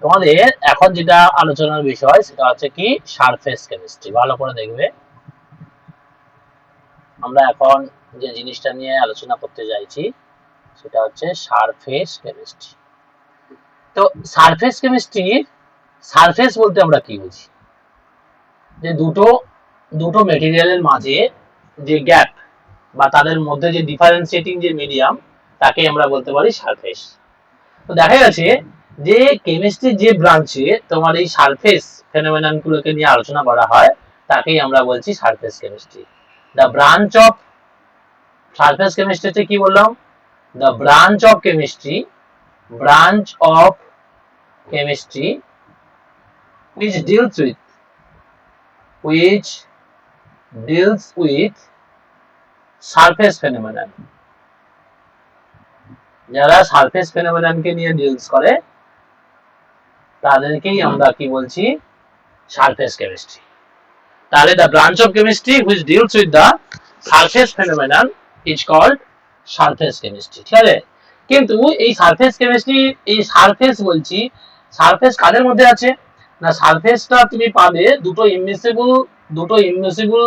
তোমাদের এখন যেটা আলোচনার বিষয় সেটা হচ্ছে কি সারফেস কেমিস্ট্রি। ভালো করে দেখবে, আমরা এখন যে জিনিসটা নিয়ে আলোচনা করতে যাচ্ছি সেটা হচ্ছে সারফেস কেমিস্ট্রি। তো সারফেস কেমিস্ট্রির সারফেস বলতে আমরা কি বুঝি? যে দুটো দুটো মেটেরিয়ালের মাঝে যে গ্যাপ বা তাদের মধ্যে যে ডিফারেন্সিয়েটিং যে মিডিয়াম, তাকে আমরা বলতে পারি সারফেস। তো দেখা গেছে যে কেমিস্ট্রির যে ব্রাঞ্চে তোমার এই সারফেস ফেনোমেনন গুলোকে নিয়ে আলোচনা করা হয় তাকেই আমরা বলছি surface chemistry. The branch of surface কেমিস্ট্রিতে কি বললাম? The branch of chemistry which deals with surface phenomenon. যারা সারফেস ফেনোমেননকে নিয়ে ডিলস করে তাদেরকেই আমরা কি বলছি? Surface chemistry. তাহলে the branch of chemistry which deals with the surface phenomenon is called surface chemistry. ঠিক আছে? কিন্তু এই সারফেস কেমিস্ট্রি, এই সারফেস বলছি, সারফেস কাদের মধ্যে আছে না? সারফেসটা তুমি পাবে দুটো ইমিসিবল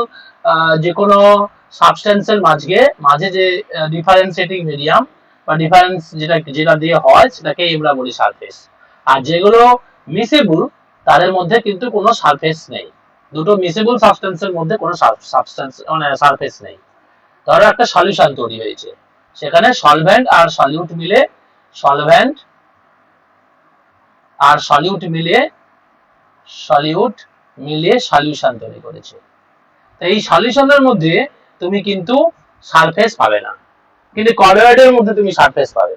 যে কোনো সাবস্টেন্সের মাঝে যে ডিফারেন্সিয়েটিং মিডিয়াম বা ডিফারেন্স যেটা দিয়ে হয় সেটাকে আমরা বলি সারফেস। আর যেগুলো মিসেবল তাদের মধ্যে কিন্তু কোনো সারফেস নেই। দুটো মিসেবল সাবস্টেন্সের মধ্যে কোনো সাবস্টেন্স মানে সারফেস নেই। ধরো একটা সলিউশন তৈরি হয়েছে, সেখানে সলভেন্ট আর সলিউট মিলে সলভেন্ট আর সলিউট মিলিয়ে সলিউশন তৈরি করেছে। তো এই সলিউশনের মধ্যে তুমি কিন্তু সারফেস পাবে না, কিন্তু কলয়েডের মধ্যে তুমি সারফেস পাবে,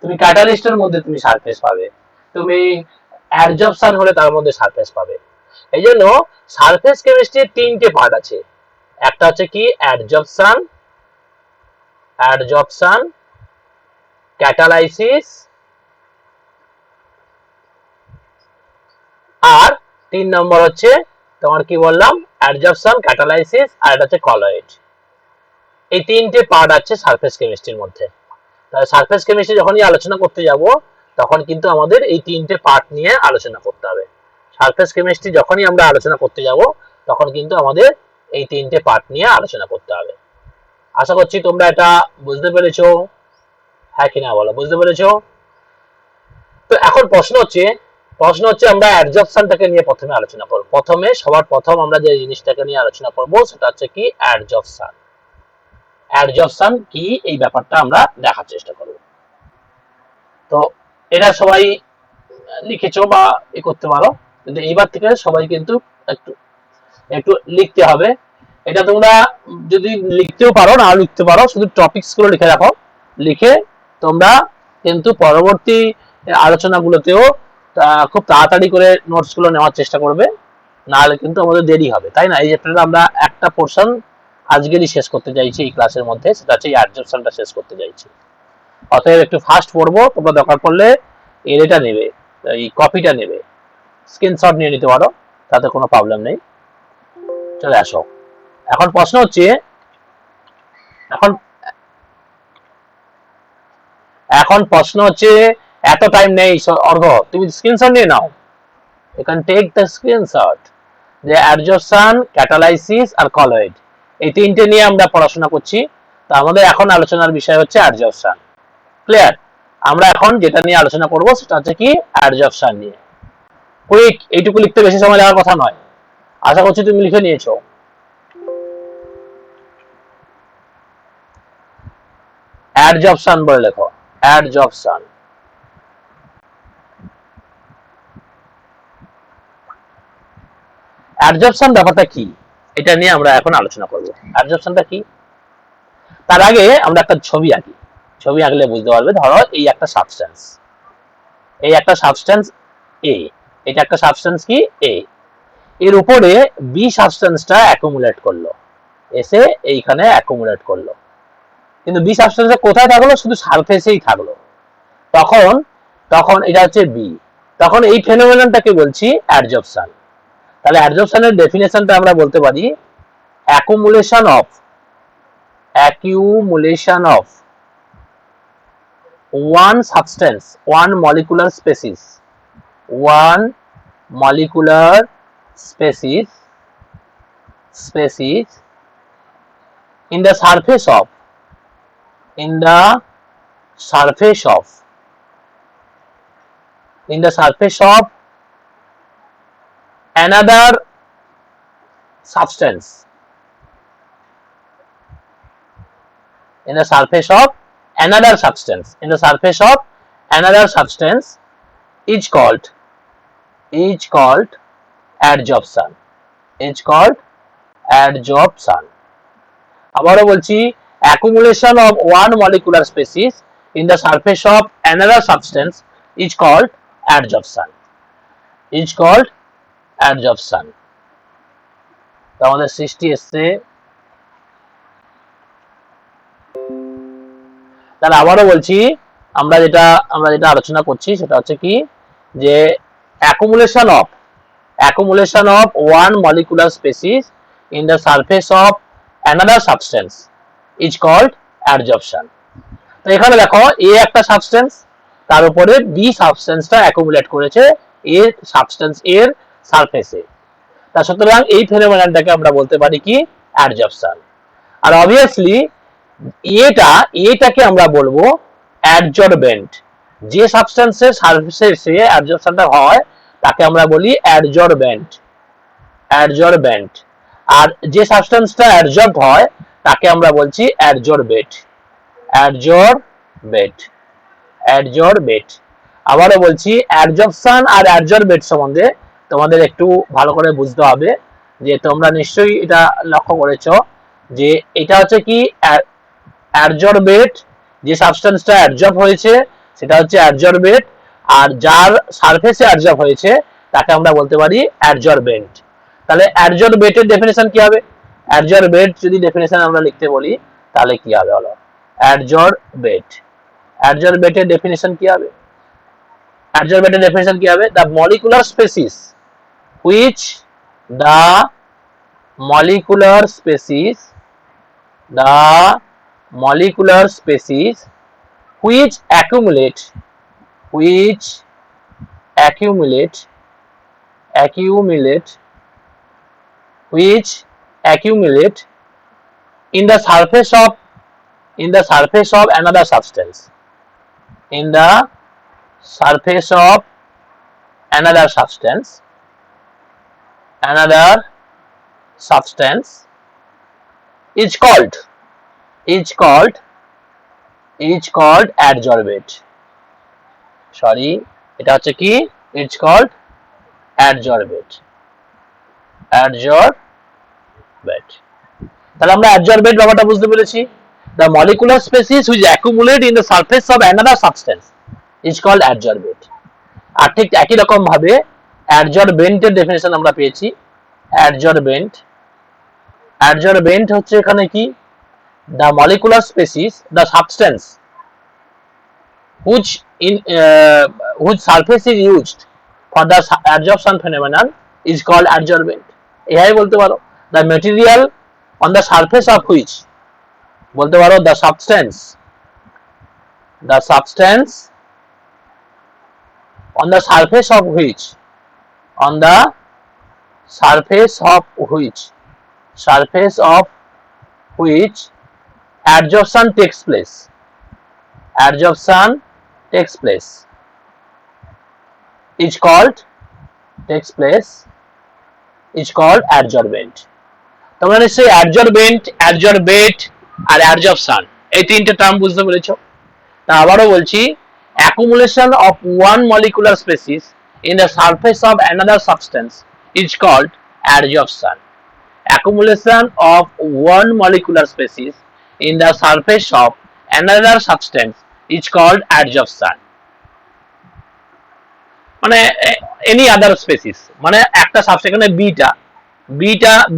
তুমি ক্যাটালিস্টের মধ্যে তুমি সারফেস পাবে, তুমি অ্যাডজর্পশন হলে তার মধ্যে সারফেস পাবে। এই জন্য সারফেস কেমিস্ট্রির তিনটে পার্ট আছে। একটা হচ্ছে কি অ্যাডজর্পশন, ক্যাটালাইসিস, আর 3 নম্বর হচ্ছে তোমার কি বললাম? অ্যাডজর্পশন, ক্যাটালাইসিস, আর এটা হচ্ছে কলয়েড। এই তিনটে পার্ট আছে সারফেস কেমিস্ট্রির মধ্যে। তাহলে সারফেস কেমিস্ট্রি যখনই আলোচনা করতে যাব তখন কিন্তু আমাদের এই তিনটে পার্ট নিয়ে আলোচনা করতে হবে। সারফেস কেমিস্ট্রি যখনই আমরা আলোচনা করতে যাব তখন কিন্তু আমাদের এই তিনটে পার্ট নিয়ে আলোচনা করতে হবে। আশা করছি তোমরা এটা বুঝতে পেরেছো। হ্যাঁ কিনা বলো, বুঝতে পেরেছো? তো এখন প্রশ্ন হচ্ছে আমরা অ্যাডজর্পশনটাকে নিয়ে প্রথমে আলোচনা করব। সবার প্রথম আমরা যে জিনিসটাকে নিয়ে আলোচনা করব সেটা হচ্ছে কি অ্যাডজর্পশন কি, এই ব্যাপারটা আমরা দেখার চেষ্টা করব। তো এটা সবাই লিখেছো বা করতে পারো, কিন্তু এইবার থেকে সবাই কিন্তু একটু একটু লিখতে হবে। এটা তোমরা যদি লিখতেও পারো না লিখতে পারো, শুধু টপিকস গুলো লিখে রাখো। লিখে তোমরা কিন্তু পরবর্তী আলোচনাগুলোতেও খুব তাড়াতাড়ি করে নোটস গুলো নেওয়ার চেষ্টা করবে, নাহলে কিন্তু আমাদের দেরি হবে, তাই না? এই চ্যাপ্টারে আমরা একটা পোর্শন আজকেরই শেষ করতে চাইছি এই ক্লাসের মধ্যে, সেটা হচ্ছে এই অ্যাডজর্পশনটা শেষ করতে চাইছি। অতএব একটু ফাস্ট পড়বো। তোমরা দরকার পড়লে এটা নেবে, এই কপিটা নেবে, স্ক্রিনশট নিয়ে নিতে পারো, তাতে কোনো প্রবলেম নেই। চলে আসো। এখন প্রশ্ন হচ্ছে এত টাইম নেই অর্ঘ, তুমি স্ক্রিনশট নিয়ে নাও। You can take the screenshot. যে অ্যাডজর্পশন, ক্যাটালাইসিস আর কলয়েড, এই তিনটে নিয়ে আমরা পড়াশোনা করছি। তো আমাদের এখন আলোচনার বিষয় হচ্ছে অ্যাডজর্পশন। ক্লিয়ার? আমরা এখন যেটা নিয়ে আলোচনা করব সেটা হচ্ছে কি অ্যাডজর্পশন নিয়ে। কুইক, এইটুকু লিখতে বেশি সময় লাগার কথা নয়। আশা করছি তুমি লিখে নিয়েছো। অ্যাডজর্পশন বলে লেখো, অ্যাডজর্পশন। অ্যাডজর্পশন ব্যাপারটা কি, এটা নিয়ে আমরা এখন আলোচনা করব। অ্যাডজর্পশনটা কি? তার আগে আমরা একটা ছবি আঁকি। ছবি আঁকলে বুঝতে পারবে। ধরো এই একটা সাবস্টেন্স এ, এটা একটা সাবস্টেন্স কি এ, এর উপরে বি সাবস্টেন্সটা অ্যাকুমুলেট করলো, এসে এইখানে অ্যাকুমুলেট করলো, কিন্তু বি সাবস্টেন্সটা কোথায় থাকলো? শুধু সারফেসেই থাকলো। তখন এটা হচ্ছে বি। তখন এই ফেনোমেননটাকে বলছি অ্যাডজর্পশন। তাহলে অ্যাডজর্পশনের ডেফিনেশনটা আমরা বলতে পারি accumulation of one substance, one molecular species, one molecular species in the surface of another substance is called adsorption. আবারও বলছি, accumulation of one molecular species in the surface of another substance is called adsorption. তো আমাদের সৃষ্টি এসছে, তাহলে আবারও বলছি, আমরা যেটা আলোচনা করছি সেটা হচ্ছে কি, যে accumulation of one molecular species in the surface of another substance is called adsorption. তো এখানে দেখো, এ একটা সাবস্টেন্স, তার উপরে বি সাবস্টেন্সটা অ্যাকুমুলেট করেছে এর সারফেসে। তা সুতরাং এই ফেনোমেননটাকে আমরা বলতে পারি কি, অ্যাডসর্পশন। আর অবভিয়াসলি এটাকে আমরা বলবো অ্যাডজর্বেন্ট। যে সাবস্টেন্সের সারফেসে অ্যাডসর্পশনটা হয় তাকে আমরা বলি অ্যাডজর্বেন্ট। আর যে সাবস্টেন্সটা অ্যাডজর্ব হয় তাকে আমরা বলছি অ্যাডজর্বেট। আবারও বলছি, অ্যাডসর্পশন আর অ্যাডজর্বেট সম্বন্ধে তোমাদের একটু ভালো করে বুঝতে হবে। যে তোমরা নিশ্চয়ই এটা লক্ষ্য করেছো যে এটা হচ্ছে কি অ্যাডজর্বেট, যে সাবস্টেন্সটা অ্যাডজর্ব হয়েছে সেটা হচ্ছে অ্যাডজর্বেট, আর যার সারফেসে অ্যাডজর্ব হয়েছে তাকে আমরা বলতে পারি অ্যাডজর্বেন্ট। তাহলে অ্যাডজর্বেটের ডেফিনিশন কি হবে? অ্যাডজর্বেট যদি ডেফিনিশন আমরা লিখতে বলি তাহলে কি হবে? হলো অ্যাডজর্বেটের ডেফিনিশন কি হবে? The molecular species which accumulate in the surface of another substance is called adsorbate. এটা হচ্ছে কি, it's called adsorbate. তাহলে আমরা adsorbate ব্যাপারটা বুঝতে পেরেছি। The molecular species which accumulate in the surface of another substance is called adsorbate. আর ঠিক একই রকম ভাবে adsorbent এর ডেফিনিশন আমরা পেয়েছি। adsorbent হচ্ছে এখানে কি, the molecular species, the substance whose surface is used for the adsorption phenomenon is called adsorbent. এটাই বলতে পারো, the material on the surface of which, বলতে পারো the substance on the surface of which adsorption takes place is called adsorbent. তোমরা নিশ্চয়ই adsorbent, adsorbate আর adsorption এই তিনটে term বুঝতে পেরেছো। তা আবারও বলছি, accumulation of one molecular species in the surface of another substance is called adsorption. Accumulation of one molecular species in the surface of another substance is called adsorption. মানে any other species, মানে একটা substance, এখানে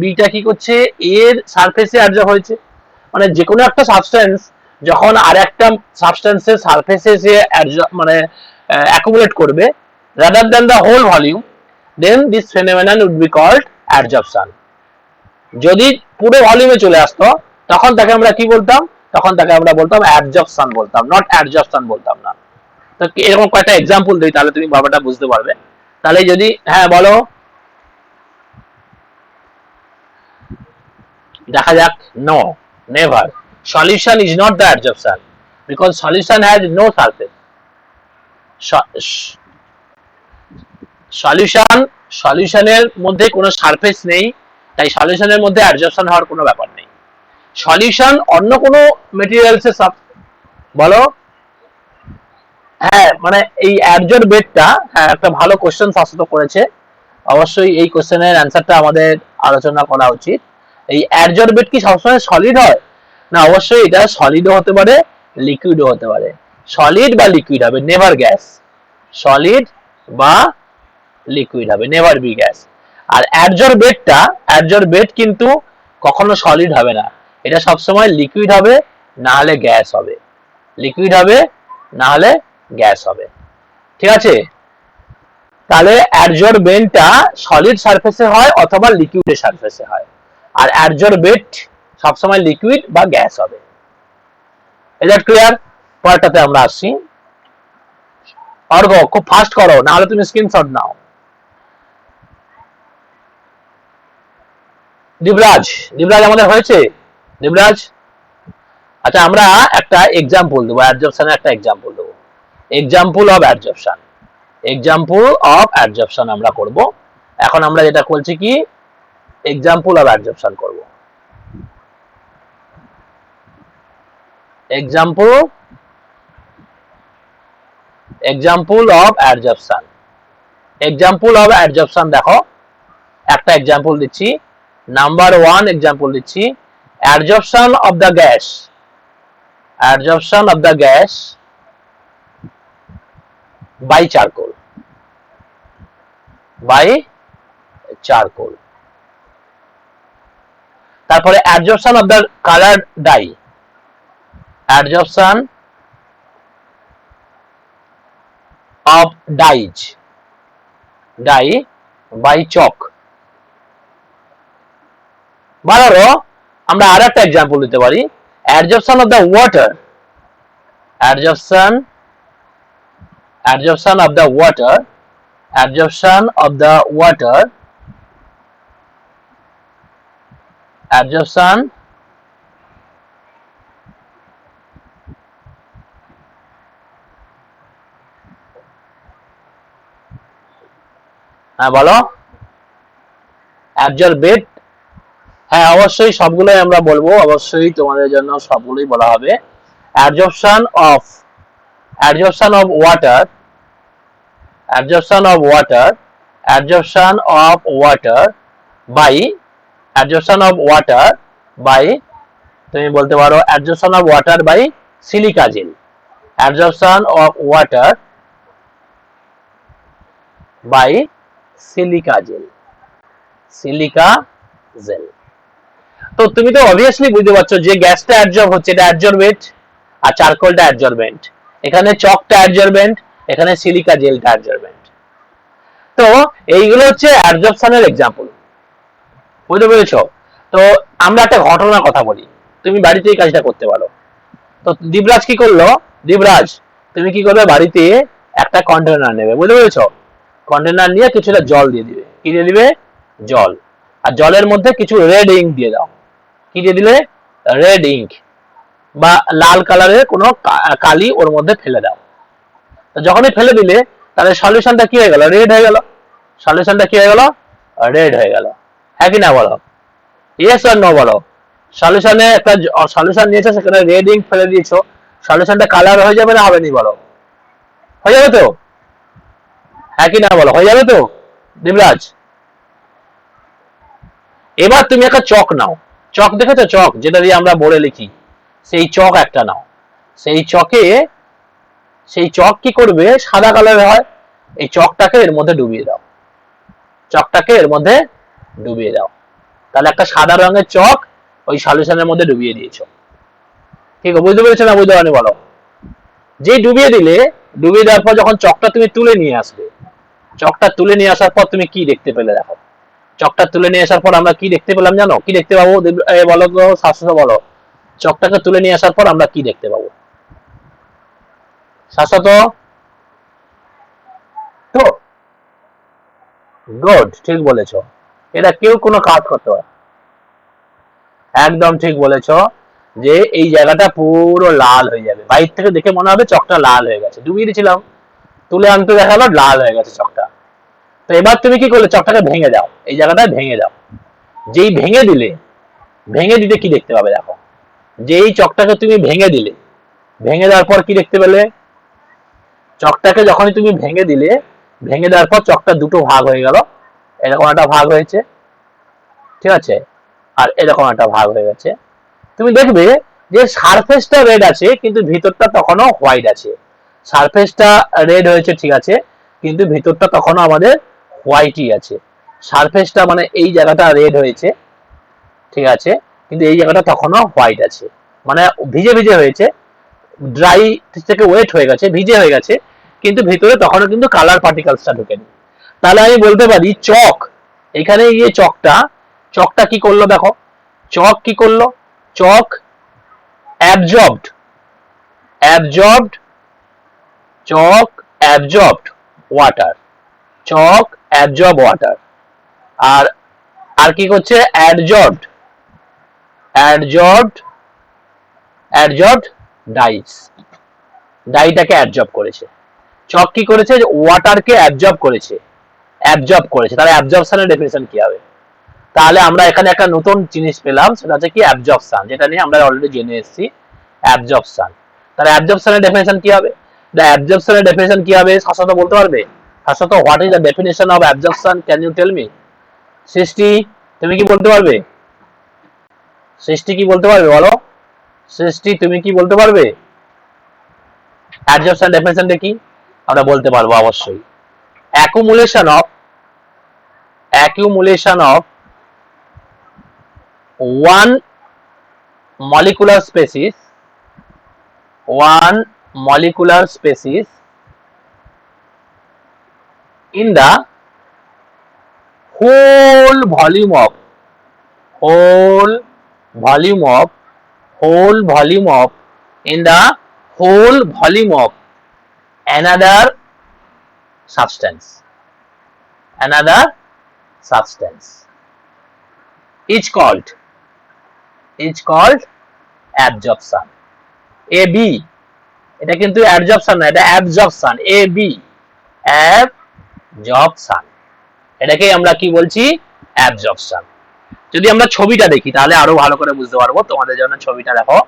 beta কি করছে, এর সারফেসে অ্যাডজর্ব হয়েছে। মানে যে কোনো একটা সাবস্টেন্স যখন আর একটা সাবস্টেন্সের সারফেসে এসে মানে অ্যাকুমুলেট করবে rather than the whole volume, then this phenomenon would be called adsorption. যদি পুরো ভলিউমে চলে আসতো তখন তাকে আমরা কি বলতাম? তখন তাকে আমরা বলতাম অ্যাডসর্পশন বলতাম, নট অ্যাডসর্পশন বলতাম না। তো এরকম কয়েকটা এক্সাম্পল দিই, তাহলে তুমি ব্যাপারটা বুঝতে পারবে। তাহলে যদি হ্যাঁ বলো, দেখা যাক। No, never. Solution is not the adsorption because solution has no surface. সলিউশনের মধ্যে কোনো সারফেস নেই, তাই সলিউশনের মধ্যে অ্যাডজর্পশন হওয়ার কোনো ব্যাপার নেই। সলিউশন অন্য কোনো মেটেরিয়ালস এর বলো। হ্যাঁ মানে এই অ্যাডজর্বেটটা, হ্যাঁ একটা ভালো কোশ্চেন শাসিত করেছে, অবশ্যই এই কোশ্চেনের অ্যান্সারটা আমাদের আলোচনা করা উচিত। এই অ্যাডজর্বেট কি সবসময় সলিড হয়? না, অবশ্যই এটা সলিডও হতে পারে, লিকুইডও হতে পারে। সলিড বা লিকুইড হবে, নেভার গ্যাস। সলিড বা লিকুইড হবে, নেভার বি গ্যাস। আর অ্যাডজর্বেট কিন্তু কখনো সলিড হবে না, এটা সবসময় লিকুইড হবে না হলে গ্যাস হবে, লিকুইড হবে না হলে গ্যাস হবে। ঠিক আছে, তাহলে অ্যাডজর্বেন্টটা সলিড সারফেসে হয় অথবা লিকুইডের সারফেসে হয়, আর অ্যাডজর্বেট সবসময় লিকুইড বা গ্যাস হবে। এটা ক্লিয়ার? পরেরটাতে আমরা আসছি। অর্ঘ খুব ফাস্ট করো, না হলে তুমি স্ক্রিনশট নাও। দিবরাজ, দিবরাজ আমাদের হয়েছে? দিবরাজ, আচ্ছা আমরা একটা এক্সাম্পল দেবো, অ্যাডজর্পশনের একটা এক্সাম্পল দেবো। Example of adsorption, example of অ্যাডজর্পশন আমরা করব। এখন আমরা যেটা বলছি কি, এক্সাম্পল অফ অ্যাডজর্পশন করব। Example of adsorption. Example of adsorption দেখো, একটা এক্সাম্পল দিচ্ছি। নাম্বার 1 এক্সাম্পল দিচ্ছি, adsorption of the gas, adsorption of the gas by charcoal, by charcoal। তারপরে adsorption of the colour dye, adsorption of dyes, dye by chalk. ধরো আমরা আর একটা example দিতে পারি, adsorption of the water, adsorption of the water, absorption of the water, absorption হ্যাঁ বলো। অ্যাবজর্বেট, হ্যাঁ অবশ্যই সবগুলোই আমরা বলবো, অবশ্যই তোমাদের জন্য সবগুলোই বলা হবে। Absorption of water, absorption of water, absorption of water by, absorption of water by, তুমি বলতে পারো absorption of water by silica gel, absorption of water by silica gel, silica gel। তো তুমি তো অবভিয়াসলি বুঝতে পারছো যে গ্যাসটা অ্যাবজর্ব হচ্ছে এটা অ্যাবজর্বেট, আর চারকোলটা অ্যাবজর্বেন্ট। এখানে চকটা অ্যাবজর্বেন্ট, এখানে সিলিকা জেলটা অ্যাবজর্বেন্ট। তো এইগুলো হচ্ছে অ্যাবজর্পশনের এক্সাম্পল, বুঝতে পেরেছো? তো আমরা একটা ঘটনার কথা বলি, তুমি বাড়িতে এই কাজটা করতে পারো। তো দিবরাজ কি করলো, দিবরাজ তুমি কি করবে, বাড়িতে একটা কন্টেনার নেবে, বুঝতে পেরেছো? কন্টেনার নিয়ে কিছুটা জল দিয়ে দিবে, কি দিয়ে দিবে, জল। আর জলের মধ্যে কিছু রেড ইঙ্ক দিয়ে দাও, কি দিয়ে দিলে, রেড ইঙ্ক বা লাল কালারের কোনো কালি ওর মধ্যে ফেলে দাও। তো যখনই ফেলে দিলে তাহলে সলিউশনটা কি হয়ে গেল, রেড হয়ে গেল। সলিউশনটা কি হয়ে গেল, রেড হয়ে গেল। হ্যাঁ কি না বলো, ইয়েস আর নো বলো। সলিউশনে একটা সলিউশন নিয়েছো, সেখানে রেড ইঙ্ক ফেলে দিয়েছো, সলিউশনটা কালার হয়ে যাবে না হবে নি বলো, হয়ে যাবে তো? হ্যাঁ কি না বলো, হয়ে যাবে তো দিবরাজ? এবার তুমি একটা চক নাও, চক দেখেছো, চক যেটা দিয়ে আমরা বোর্ডে লিখি, সেই চক একটা নাও। সেই চক কি করবে, সাদা কালারের হয়। এই চকটাকে এর মধ্যে ডুবিয়ে দাও, চকটাকে এর মধ্যে ডুবিয়ে দাও। তাহলে একটা সাদা রঙের চক ওই সলিউশনের মধ্যে ডুবিয়ে দিয়েছো। ঠিক আছে, বুঝতে পেরেছো না বুঝতে পারনি বলো? যে ডুবিয়ে দিলে, ডুবিয়ে দেওয়ার পর যখন চকটা তুমি তুলে নিয়ে আসবে, চকটা তুলে নিয়ে আসার পর তুমি কি দেখতে পেলে দেখো। চকটা তুলে নিয়ে আসার পর আমরা কি দেখতে পেলাম জানো, কি দেখতে পাবো বলো তো, শাশ্বত বলো। চকটাকে তুলে নিয়ে আসার পর আমরা কি দেখতে পাবো, শাশ্বত? তো গুড, ঠিক বলেছো। এটা কেউ কোনো কাজ করতে পারে। একদম ঠিক বলেছো যে এই জায়গাটা পুরো লাল হয়ে যাবে, বাইরে থেকে দেখে মনে হবে চকটা লাল হয়ে গেছে, ডুবিয়ে দিয়েছিলাম, তুলে আনতে দেখা গেলো লাল হয়ে গেছে চকটা। তো এবার তুমি কি করলে, চকটাকে ভেঙে দাও, এই জায়গাটায় ভেঙে দাও। যেই ভেঙে দিলে, ভেঙে দিতে কি দেখতে পাবে দেখো, যেই চকটাকে তুমি ভেঙে দিলে, ভেঙে দেওয়ার পর কি দেখতে পেলে, চকটাকে যখনই তুমি ভেঙে দিলে, ভেঙে দেওয়ার পর চকটা দুটো ভাগ হয়ে গেল, এরকম একটা ভাগ হয়েছে, ঠিক আছে, আর এরকম একটা ভাগ হয়ে গেছে। তুমি দেখবে যে সারফেসটা রেড আছে কিন্তু ভিতরটা তখনও হোয়াইট আছে। সারফেসটা রেড হয়েছে ঠিক আছে, কিন্তু ভিতরটা তখনও আমাদের হোয়াইটই আছে। সারফেসটা মানে এই জায়গাটা রেড হয়েছে, ঠিক আছে, কিন্তু এই জায়গাটা তখনও হোয়াইট আছে, মানে ভিজে ভিজে হয়েছে, ড্রাই থেকে ওয়েট হয়ে গেছে, ভিজে হয়ে গেছে, কিন্তু ভিতরে তখনও কিন্তু কালার পার্টিকেলসটা ঢুকেনি। তাহলে আমি বলতে পারি চক, এখানে গিয়ে চকটা, চকটা কি করলো দেখো, চক কি করলো, চক অ্যাবজর্বড, অ্যাবজর্বড, চক অ্যাবজর্বড ওয়াটার, চক অ্যাবজর্ব ওয়াটার। আর আর কি করছে, অ্যাডজর্বড, অ্যাডজর্বড, অ্যাডজর্বড ডাইস, ডাইটাকে অ্যাবজর্ব করেছে। চক কি করেছে, ওয়াটারকে অ্যাবজর্ব করেছে, অ্যাবজর্ব করেছে, তাহলে অ্যাবজর্পশনের ডেফিনিশন কি হবে? তাহলে আমরা এখানে একটা নতুন জিনিস পেলাম, সেটা হচ্ছে কি অ্যাবজর্পশন, যেটা নিয়ে আমরা অলরেডি জেনে এসেছি, অ্যাবজর্পশন। তাহলে অ্যাবজর্পশনের ডেফিনিশন কি হবে, দ্য অ্যাবজর্পশনের ডেফিনিশন কি হবে, শাশ্বত বলতে পারবে? Shashwat, what is the definition of absorption, can you tell me? Srishti, তুমি কি বলতে পারবে? সৃষ্টি কি বলতে পারবে বলো, সৃষ্টি তুমি কি বলতে পারবে অ্যাবজর্পশন ডেফিনিশনটা কি? আমরা বলতে পারবো অবশ্যই, accumulation of, accumulation of one molecular species, one molecular species in the whole volume of, whole volume of, whole volume of, in the whole volume of another substance, another substance is called, is called absorption. A B, এটা কিন্তু absorption না, এটা absorption, A B, absorption, এটাকে আমরা কি বলছি, absorption. যদি আমরা ছবিটা দেখি তাহলে আরো ভালো করে বুঝতে পারবো, তোমাদের জন্য ছবিটা দেখো।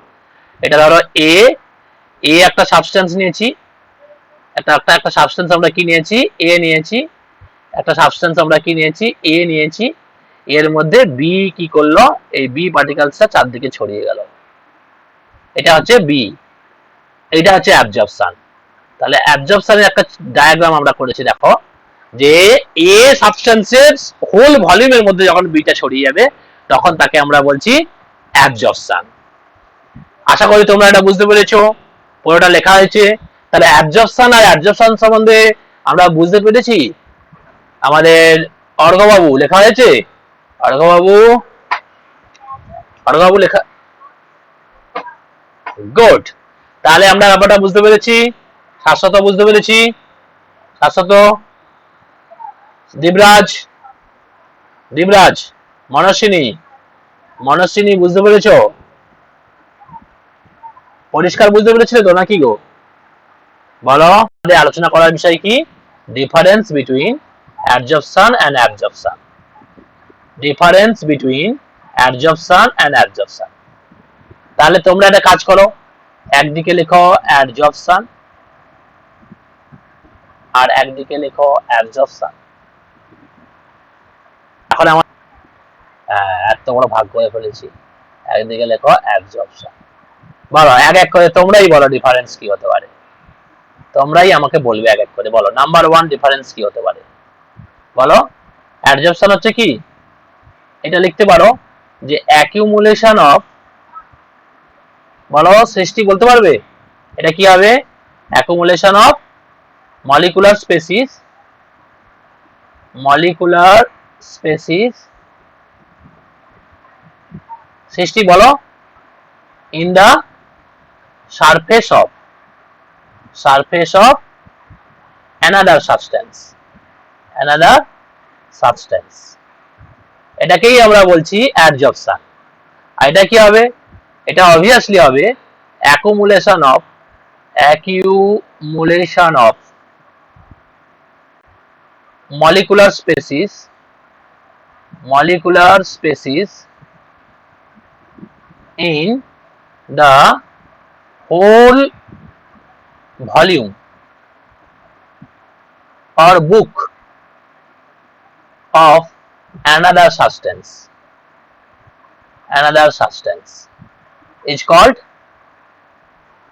এটা ধরো এ, এ একটা সাবস্টেন্স নিয়েছি, একটা একটা একটা সাবস্টেন্স আমরা কি নিয়েছি, এ নিয়েছি, একটা সাবস্টেন্স আমরা কি নিয়েছি, এ নিয়েছি, এর মধ্যে বি কি করলো, এই বি পার্টিকেলসটা চারদিকে ছড়িয়ে গেল, এটা হচ্ছে বি, এটা হচ্ছে অ্যাবজর্পশন। তাহলে অ্যাবজর্পশনের একটা ডায়াগ্রাম আমরা করেছি দেখো, যে এ সাবস্টেন্সের হোল ভলিউমের মধ্যে যখন বিটা ছড়িয়ে যাবে তখন তাকে আমরা বলছি অ্যাবজর্পশন। আশা করি তোমরা এটা বুঝতে পেরেছো, পুরোটা লেখা হয়েছে। তাহলে অ্যাবজর্পশন আর অ্যাবজর্পশন সম্বন্ধে আমরা বুঝতে পেরেছি। আমাদের অর্ঘবাবু লেখা হয়েছে, অর্ঘবাবু, অর্ঘবাবু লেখা, গুড। তাহলে আমরা ব্যাপারটা বুঝতে পেরেছি, শাশ্বত বুঝতে পেরেছি, শাশ্বত, দেবরাজ, দেবরাজ, মনস্বিনী, মনস্বিনী বুঝতে পেরেছো, পরিষ্কার বুঝতে পেরেছিলে তো নাকি গো, বলো। আমাদের আলোচনা করার বিষয় কি, difference between absorption and absorption, difference between absorption and absorption. তাহলে তোমরা একটা কাজ করো, একদিকে লেখো অ্যাবজর্পশন আর একদিকে লেখো অ্যাবজর্পশন। এখন আমার এত বড় ভাগ করে ফেলেছি, একদিকে লেখো অ্যাবজর্পশন। বলো এক এক করে, তোমরাই বলো ডিফারেন্স কি হতে পারে, তোমরাই আমাকে বলবে এক এক করে, বলো নাম্বার ওয়ান ডিফারেন্স কি হতে পারে, বলো। অ্যাবজর্পশন হচ্ছে কি, এটা লিখতে পারো যে অ্যাকিউমুলেশন অফ, বলো সৃষ্টি বলতে পারবে এটা কি হবে, accumulation of molecular species, molecular species, সৃষ্টি বলো, in the surface of, surface of another substance, another substance, এটাকেই আমরা বলছি অ্যাডজর্পশন। আর এটা কি হবে? এটা অবভিয়াসলি হবে accumulation of molecular species in the whole volume or book of another substance is called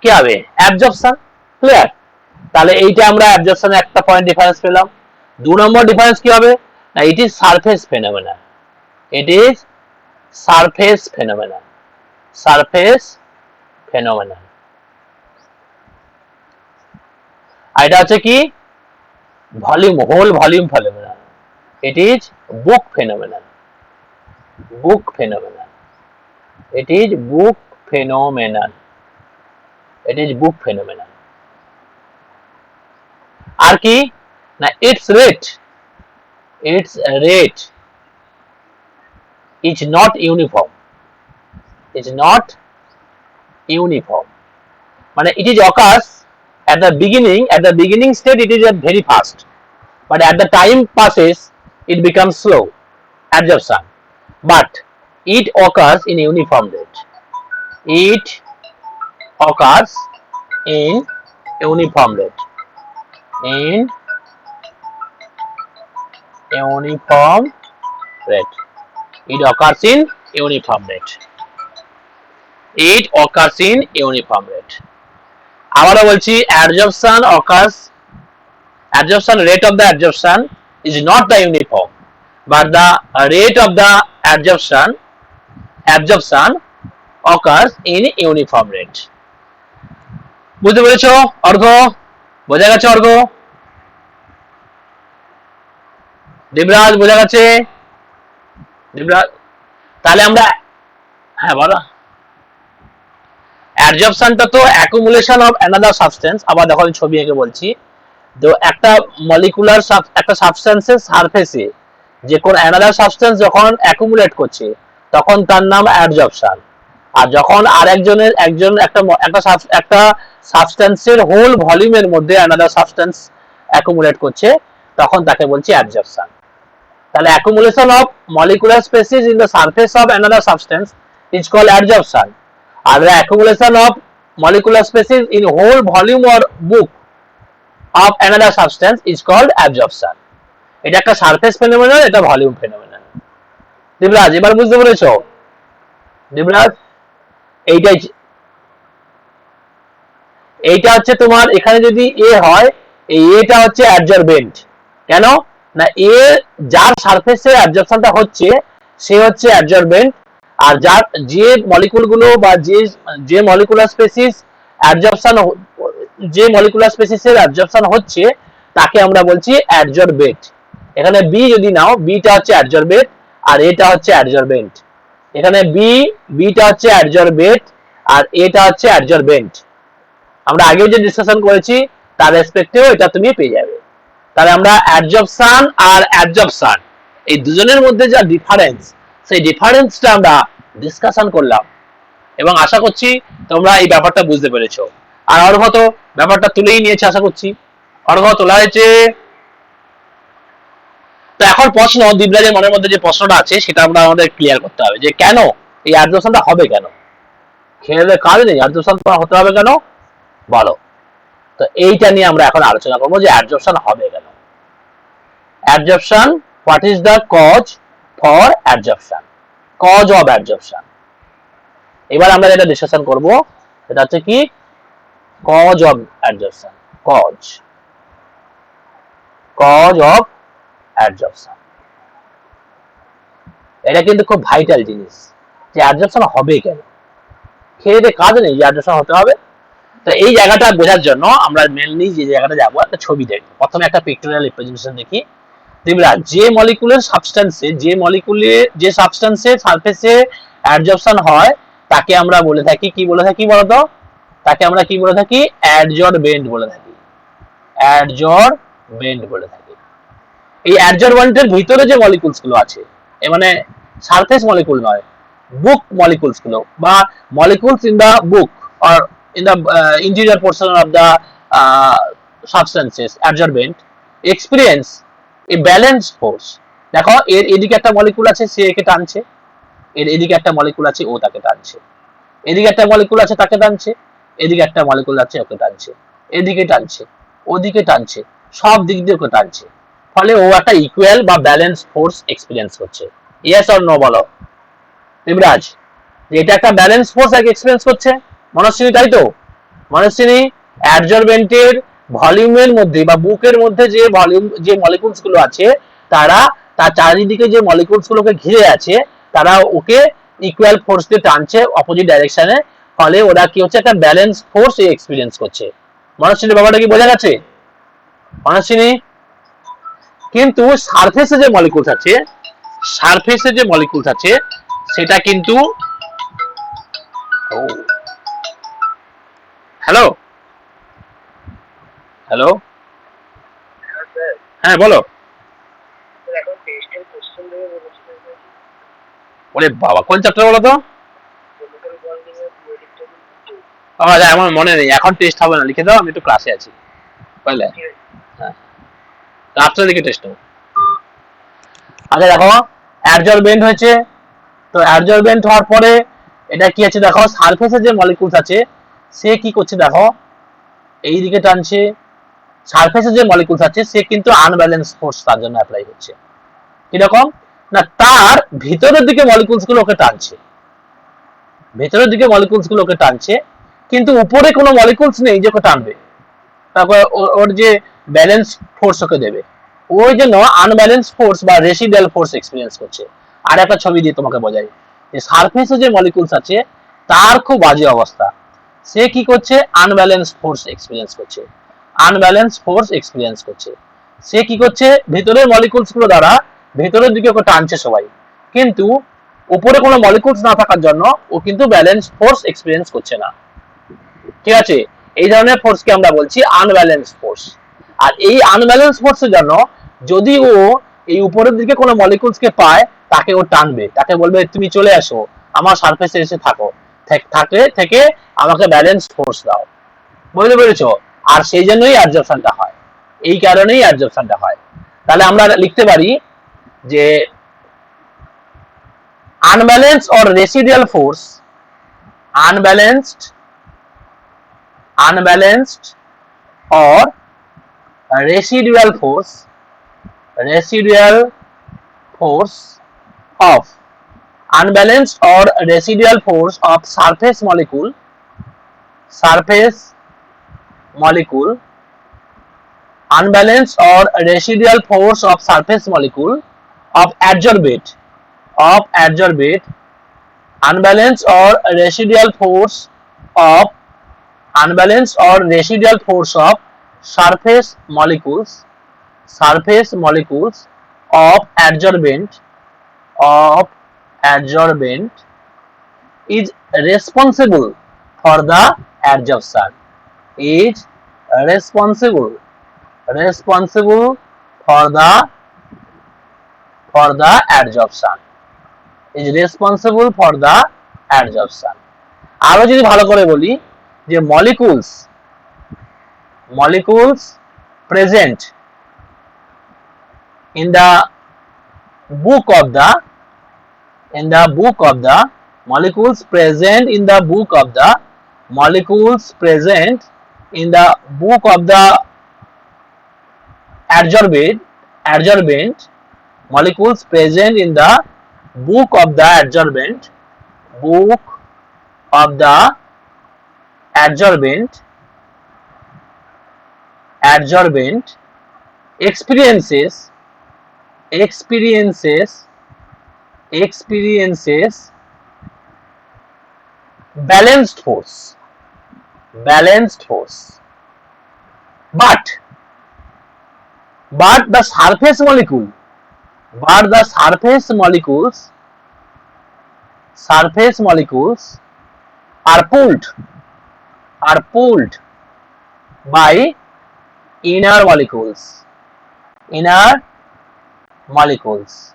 কি হবে? অ্যাবজর্পশন। ক্লিয়ার? তাহলে এইটা আমরা অ্যাবজর্পশনের একটা পয়েন্ট ডিফারেন্স পেলাম। 2 নম্বর ডিফারেন্স কি হবে? না, ইট ইজ সারফেস ফেনোমেনন। আর এটা হচ্ছে কি? Whole volume phenomenon. It is bulk phenomenon. আর কি না, its rate is not uniform, মানে it is occurs at the beginning state, it is very fast, but at the time passes it becomes slow absorption, but it occurs in uniform rate. আবারও বলছি, absorption rate of the absorption is not the uniform, but the rate of the absorption occurs in uniform rate. বুঝতে পেরেছো? অর্ঘ বোঝা গেছে? অর্ঘ, দেবরাজ বোঝা গেছে? দেবরাজ, তাহলে আমরা হ্যাঁ বলো। অ্যাডজর্পশনটা তো অ্যাকুমুলেশন অফ অ্যানাদার সাবস্টেন্স। আবার দেখো আমি ছবি এঁকে বলছি। তো একটা মলিকুলার একটা সাবস্টেন্সের সারফেসে যে কোন অ্যানাদার সাবস্টেন্স যখন অ্যাকুমুলেট করছে তখন তার নাম অ্যাডজর্পশন। আর যখন একটা সাবস্টেন্সের হোল ভলিউমের মধ্যে অ্যানাদার সাবস্টেন্স অ্যাকুমুলেট করছে তখন তাকে বলছি অ্যাডজর্পশন। তাহলে accumulation of molecular species in the surface of another substance is called adsorption, and the accumulation of molecular species in whole volume or book of another substance is called absorption. এটা একটা surface phenomenon, এটা volume phenomenon. Debraj এবার বুঝতে পেরেছো? দেবরাজ, এইটা হচ্ছে তোমার, এখানে যদি এ হয়, এই এটা হচ্ছে অ্যাডজর্বেন্ট। কেন না, যার সারফেসে অ্যাবজর্পশনটা হচ্ছে সে হচ্ছে অ্যাবজর্বেন্ট, আর যে মলিকুলগুলো বা যে মলিকুলার স্পেসিসের অ্যাবজর্পশন হচ্ছে তাকে আমরা বলছি অ্যাডজর্বেট। এখানে বি যদি নাও, বিটা হচ্ছে অ্যাডজর্বেট আর এটা হচ্ছে অ্যাডজর্বেন্ট। এখানে বিটা হচ্ছে অ্যাডজর্বেট আর এটা হচ্ছে অ্যাডজর্বেন্ট। আমরা আগেও যে ডিসকাশন করেছি তার রেসপেক্টেও এটা তুমি পেয়ে যাবে। তাহলে আমরা অ্যাডজর্পশন আর অ্যাডজর্পশন এই দুজনের মধ্যে যা ডিফারেন্স, সেই ডিফারেন্সটা আমরা ডিসকাশন করলাম এবং আশা করছি তোমরা এই ব্যাপারটা বুঝতে পেরেছো। আর অর্ঘ তো ব্যাপারটা তুলেই নিয়েছে, আশা করছি অর্ঘ তোলা হয়েছে। তো এখন প্রশ্ন, দিবরাজের মনের মধ্যে যে প্রশ্নটা আছে সেটা আমরা আমাদের ক্লিয়ার করতে হবে যে কেন এই অ্যাডজর্পশনটা হবে, কেন খেলে কাজ নেই, অ্যাডজর্পশন হতে হবে কেন বলো। তো এইটা নিয়ে আমরা এখন আলোচনা করবো যে অ্যাডজর্পশন হবে কেন। Adsorption, what is the cause for adsorption, cause of adsorption. এবার আমরা যেটা ডিসকাশন করব সেটা হচ্ছে কি, cause of adsorption. Cause of adsorption, এটা কিন্তু খুব ভাইটাল জিনিস যে অ্যাডজর্পশন হবে কেন, খেয়ে কাজ নেই, অ্যাডজর্পশন হতে হবে। তো এই জায়গাটা বোঝার জন্য আমরা মেনলি যে জায়গাটা যাবো, একটা ছবি দেখবো। প্রথমে একটা পিক্টোরিয়াল রিপ্রেজেন্টেশন দেখি। দেখবা যে মলিকুলার সাবস্টেন্সে যে সাবস্টেন্সের সারফেসে অ্যাডজর্পশন হয় তাকে আমরা বলে থাকি কি বলে থাকি বলতো? তাকে আমরা কি বলে থাকি? অ্যাডজর্বেন্ট বলে থাকি। এই অ্যাডজর্বেন্টের ভিতরে যে মলিকুলস গুলো আছে, মানে সারফেস মলিকুল নয়, বুক মলিকুলস গুলো বা molecules in the bulk or in the interior portion of the substances adsorbent experience a balance force. দেখো এর এদিকে একটা মলিকুল আছে, সে একে টানছে, এর এদিকে একটা মলিকুল আছে, ও তাকে টানছে, এদিকে একটা মলিকুল আছে, তাকে টানছে, এদিকে একটা মলিকুল আছে, ওকে টানছে, এদিকে টানছে, ওদিকে টানছে, সব দিক দিয়ে ওকে টানছে, ফলে ও একটা ইকুয়াল বা ব্যালেন্স ফোর্স এক্সপিরিয়েন্স করছে। ইয়েস অর নো বলো দেবরাজ, এটা একটা ব্যালেন্স ফোর্স এক্সপিরিয়েন্স করছে মনস্বিনী, তাই তো? মনস্বিনী, অ্যাডজর্বেন্টের ভলিউমের মধ্যে বা বুকের মধ্যে যে ভলিউম যে মলিকুলস গুলো আছে, তারা তার চারিদিকে যে মলিকুলস গুলোকে ঘিরে আছে, তারা ওকে ইকুয়াল ফোর্স দিয়ে টানছে অপোজিট ডাইরেকশনে, ফলে ওরা কি হচ্ছে, একটা ব্যালেন্স ফোর্স এক্সপিরিয়েন্স করছে। মনস্বিনী, ব্যাপারটা কি বোঝা গেছে মনস্বিনী? কিন্তু সারফেসে যে মলিকুলস আছে, সারফেসে যে মলিকুলস আছে সেটা কিন্তু, হ্যালো হ্যালো, হ্যাঁ বলো। ওরে বাবা, কোন চ্যাপ্টার বলো তো? আমার মনে নেই, এখন টেস্ট হবে না, লিখে দাও, আমি একটু ক্লাসে আছি বুঝলে। হ্যাঁ, রাত্রের দিকে টেস্ট হবে। আচ্ছা দেখো, অ্যাডজর্বেন্ট হয়েছে, তো অ্যাডজর্বেন্ট হওয়ার পরে এটা কি আছে দেখো, সারফেসে যে মলিকুলস আছে সে কি করছে দেখো, এই দিকে টানছে, সারফেসে যে মলিকুলস আছে সে কিন্তু আনব্যালেন্স ফোর্স তার জন্য অ্যাপ্লাই হচ্ছে। কিরকম না, তার ভিতরের দিকে মলিকুলস গুলো ওকে টানছে, ভেতরের দিকে মলিকুলস গুলো ওকে টানছে, কিন্তু উপরে কোনো মলিকুলস নেই যে ওকে টানবে, তারপর ওর যে ব্যালেন্স ফোর্স ওকে দেবে, ওই জন্য আনব্যালেন্স ফোর্স বা রেসিডুয়াল ফোর্স এক্সপিরিয়েন্স করছে। আর একটা ছবি দিয়ে তোমাকে বোঝাই, যে সারফেসে যে মলিকুলস আছে তার খুব বাজে অবস্থা, সে কি করছে, আনব্যালেন্স ফোর্স এক্সপিরিয়েন্স করছে, আনব্যালেন্স ফোর্স এক্সপিরিয়েন্স করছে। সে কি করছে, ভেতরের মলিকুলস গুলো দ্বারা ভেতরের দিকে ওকে টানছে সবাই, কিন্তু উপরে কোনো মলিকুলস না থাকার জন্য ও কিন্তু ব্যালেন্স ফোর্স এক্সপিরিয়েন্স করছে না। ঠিক আছে, এই ধরনের ফোর্সকে আমরা বলছি আনব্যালেন্স ফোর্স। আর এই আনব্যালেন্স ফোর্সের জন্য যদি ও এই উপরের দিকে কোনো মলিকুলসকে পায়, তাকে ও টানবে, তাকে বলবে তুমি চলে আসো আমার সারফেসে এসে থাকো, থেকে আমাকে ব্যালেন্স ফোর্স দাও, বুঝতে পেরেছো? আর সেই জন্যই অ্যাডজর্পশনটা হয়, এই কারণেই অ্যাডজর্পশনটা হয়। তাহলে আমরা লিখতে পারি যে unbalance or residual force, unbalanced or residual force of unbalanced or residual force of surface molecule unbalanced or residual force of surface molecule of adsorbate unbalanced or residual force of surface molecules of adsorbent is responsible for the adsorption, is responsible for the adsorption, is responsible for the adsorption। আরো যদি ভালো করে বলি যে molecules present in the book of the molecules present in the book of the adsorbent molecules present in the book of the adsorbent experiences balanced force, but the surface molecules are pulled by inner molecules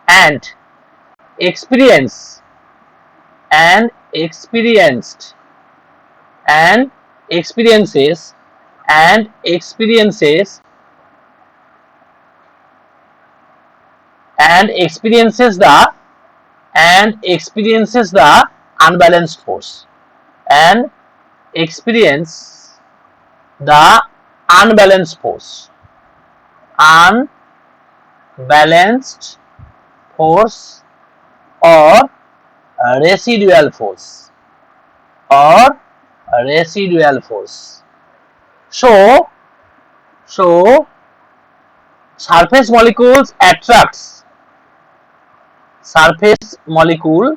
and experience and experienced and experiences and experiences and experiences the unbalanced force and experience the unbalanced force or residual force or residual force. So surface molecules attracts surface molecule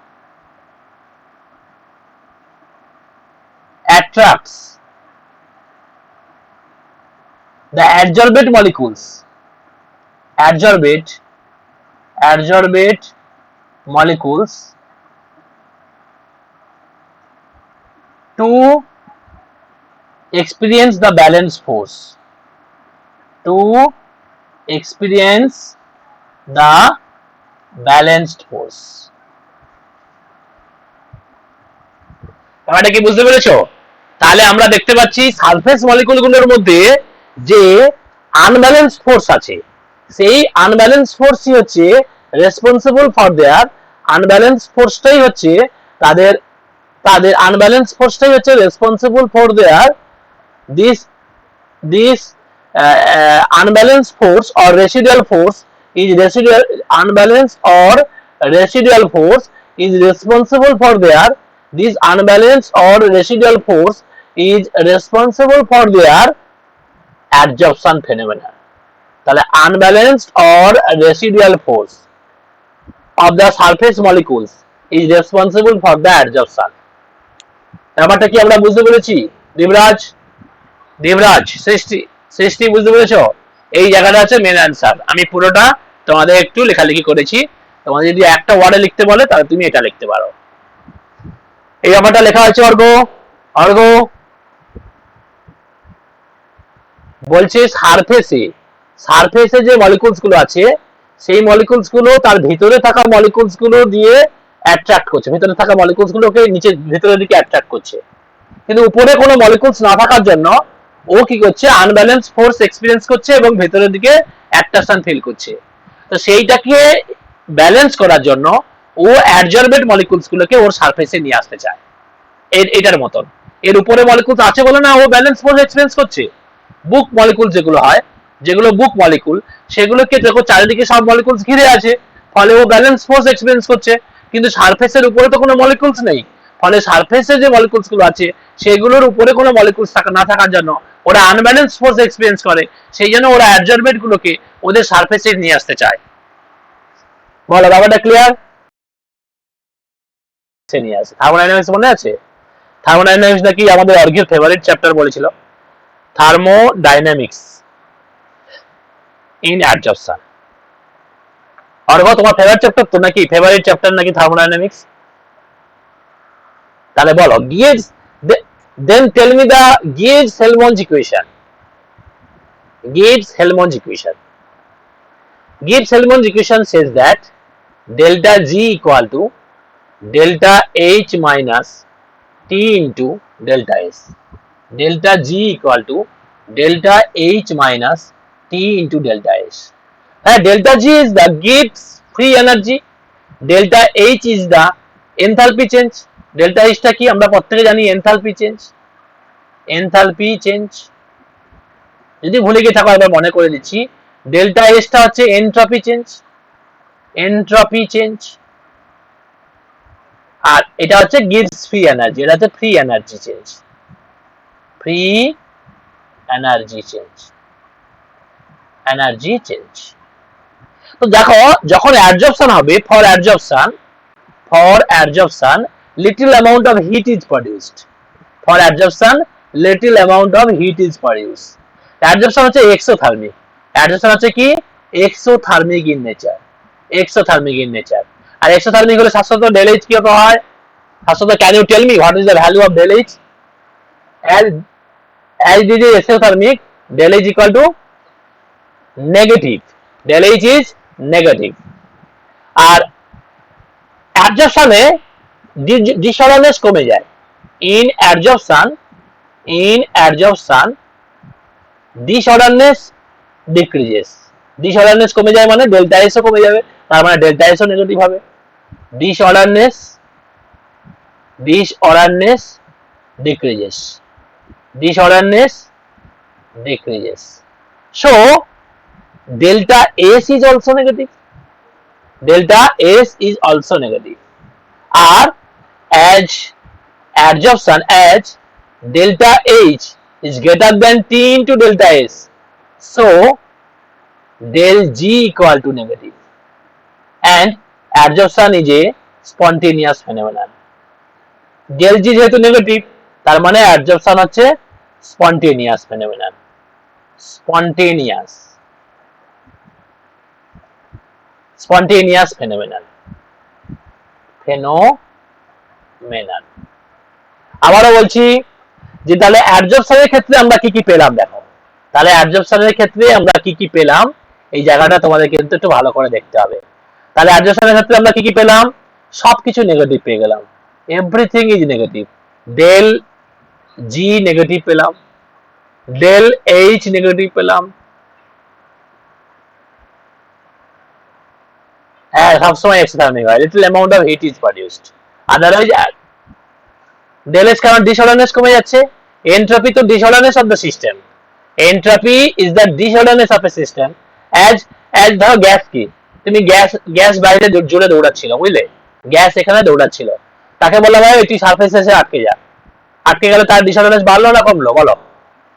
attracts the adsorbate molecules adsorbate molecules to experience the balance force to experience the balanced force. ব্যাপারটা কি বুঝতে পেরেছো? তাহলে আমরা দেখতে পাচ্ছি surface মলিকুলগুলোর মধ্যে যে আনব্যালেন্স ফোর্স আছে সেই আনব্যালেন্স ফোর্সই হচ্ছে রেসপন্সিবল ফর দেয়ার আনব্যালেন্স ফোর্সটাই হচ্ছে তাদের তাদের আনব্যালেন্স ফোর্সটাই হচ্ছে responsible for their this unbalanced force or residual force is residual unbalanced or residual force is responsible for their this unbalanced or residual force is responsible for their adsorption phenomena. তাহলে unbalanced or residual force of the surface molecules is responsible for the adsorption. ব্যাপারটা কি আমরা বুঝতে পেরেছি? দেবরাজ সৃষ্টি বুঝতে পেরেছো? এই জায়গাটা আছে মেন অ্যান্সার। আমি পুরোটা তোমাদের একটু লেখালেখি করেছি, তোমাদের যদি একটা ওয়ার্ডে লিখতে বলে তাহলে তুমি এটা লিখতে পারো। এই ব্যাপারটা লেখা আছে অর্ঘ বলছে সারফেসে যে মলিকুলস গুলো আছে সেই মলিকুলস গুলো তার ভিতরে থাকা মলিকুলস গুলো দিয়ে অ্যাট্রাক্ট করছে, ভিতরে থাকা মলিকুলস গুলোকে নিচে ভিতরের দিকে অ্যাট্রাক্ট করছে, কিন্তু উপরে কোনো মলিকুলস না থাকার জন্য ও কি করছে আনব্যালেন্স ফোর্স এক্সপেরিয়েন্স করছে এবং ভেতরের দিকে অ্যাট্রাকশন ফিল করছে। তো সেইটাকে ব্যালেন্স করার জন্য ও অ্যাডজর্বেট মলিকুলস গুলোকে ওর সারফেসে নিয়ে আসতে চায়। এটার মতন এর উপরে মলিকুলস আছে বলে না ও ব্যালেন্স ফোর্স এক্সপেরিয়েন্স করছে। বুক মলিকুল যেগুলো হয়, যেগুলো বুক মলিকুল, সেগুলোকে দেখো চারিদিকে সব মলিকুলস ঘিরে আছে, ফলে ও ব্যালেন্স ফোর্স এক্সপেরিয়েন্স করছে। কিন্তু সারফেসের উপরে তো কোনো মলিকুলস নেই, ফলে সারফেসে যে মলিকুলস গুলো আছে সেগুলোর উপরে কোনো মলিকুলস না থাকার জন্য ওরা আনব্যালেন্স ফোর্স এক্সপেরিয়েন্স করে, সেই জন্য ওরা অ্যাডজর্বেট গুলোকে ওদের সারফেসে নিয়ে আসতে চায়। বলো ব্যাপারটা ক্লিয়ার? নিয়ে আসে থার্মোডাইনামিক্স মনে আছে? থার্মোডাইনামিক্স নাকি আমাদের অর্ঘের ফেভারিট চ্যাপ্টার বলেছিল, থার্মোডাইনামিক্স ইন অ্যাডজর্পশন। অর্ঘ তোমার ফেভারিট চ্যাপ্টার তো নাকি, ফেভারিট চ্যাপ্টার নাকি থার্মোডাইনামিক্স? তাহলে বলো gives, then tell me the Gibbs-Helmholtz equation. Gibbs-Helmholtz equation says that delta G equal to delta H minus T into delta S. Delta G equal to delta H minus T into delta S. Delta G is the Gibbs free energy, delta H is the enthalpy change. Delta এইচটা কি আমরা প্রত্যেকে জানি, enthalpy change. যদি ভুলে গিয়ে থাকো এবার মনে করে দিচ্ছি, ডেল্টা এইচটা হচ্ছে এনট্রপি চেঞ্জ, আর এটা হচ্ছে গিভস ফ্রি এনার্জি, এটা হচ্ছে ফ্রি এনার্জি চেঞ্জ। তো দেখো যখন অ্যাডজর্পশন হবে, for অ্যাডজর্পশন little amount of heat is produced. For absorption little amount of heat is produced. Absorption হচ্ছে exothermic. Absorption হচ্ছে কি exothermic in nature. R exothermic হলে সাধারণত del H কি কত হয়? সাধারণত can you tell me what is the value of del H? As this is exothermic, del H equal to negative del H is negative. আর অ্যাডজর্পশনে ডিসঅর্ডারনেস কমে যায়। In অ্যাডজর্পশন ডিসঅর্ডারনেস decreases. ডিসঅর্ডারনেস কমে যায় মানে ডেল্টা এসও কমে যাবে, তার মানে ডেল্টা এসও নেগেটিভ হবে। ডিসঅর্ডারনেস decreases. Disorderness decreases. So delta S is also negative. Delta S is also negative. Or as adsorption as delta H is greater than T into delta S. So del G equal to negative. And adsorption is a spontaneous phenomenon. del G যেহেতু negative, তার মানে অ্যাডজর্পশন হচ্ছে spontaneous phenomenon. Spontaneous phenomenon. আবারও বলছি যে তাহলে অ্যাডজর্পশনের ক্ষেত্রে আমরা কি কি পেলাম দেখো। তাহলে অ্যাডজর্পশনের ক্ষেত্রে আমরা কি কি পেলাম এই জায়গাটা তোমাদের কিন্তু একটু ভালো করে দেখতে হবে। তাহলে অ্যাডজর্পশনের ক্ষেত্রে আমরা কি কি পেলাম? সবকিছু নেগেটিভ পেয়ে গেলাম। Everything is negative. del G negative পেলাম, del H নেগেটিভ পেলাম, সবসময় এক্সটার্নিক হয়, little amount of heat is produced. Otherwise del H কারণ ডিসঅর্ডারনেস কমে যাচ্ছে। এন্ট্রপি তো disorderness of the system. Entropy is the disorderness of a system. As ধরো গ্যাস কি, তুমি গ্যাস বাইরে জোরে দৌড়াচ্ছিল, বুঝলে, গ্যাস এখানে দৌড়াচ্ছিল, তাকে বলা হয় এটি সারফেস এসে আটকে যা। আটকে গেলে তার ডিসঅর্ডারনেস বাড়লো না কমলো? বলো,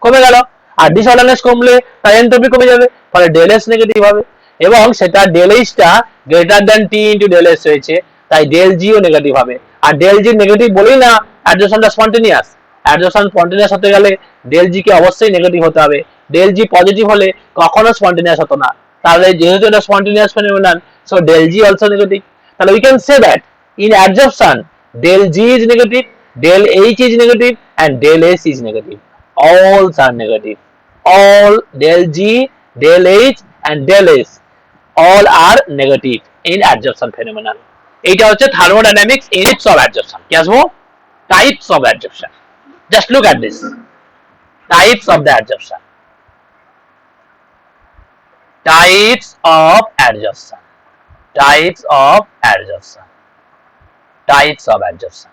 কমে গেল। আর ডিসঅর্ডারনেস কমলে তার এন্ট্রপি কমে যাবে, ফলে del S নেগেটিভ হবে। এবং সেটা del H টা greater than T into del S হয়েছে, তাই del G ও নেগেটিভ হবে। আর del G নেগেটিভ বলেই না অ্যাডজর্পশনটা স্পন্টেনিয়াস। অ্যাডজর্পশন স্পন্টেনিয়াস হতে গেলে del G কে অবশ্যই নেগেটিভ হতে হবে। del G পজিটিভ হলে কখনো স্পন্টেনিয়াস হতো না। তাহলে যেহেতু এটা spontaneous phenomenon, so del G also negative. তাহলে we can say that in adsorption del G is negative, del H is negative, and del S is negative. All are negative. All del G, del H, and del S all are negative in adsorption phenomenon. এটা হচ্ছে thermodynamics in types of adsorption. কি আসবো? Types of adsorption. Just look at this. Types of the adsorption. Types of adsorption. Types of adsorption. Types of adsorption.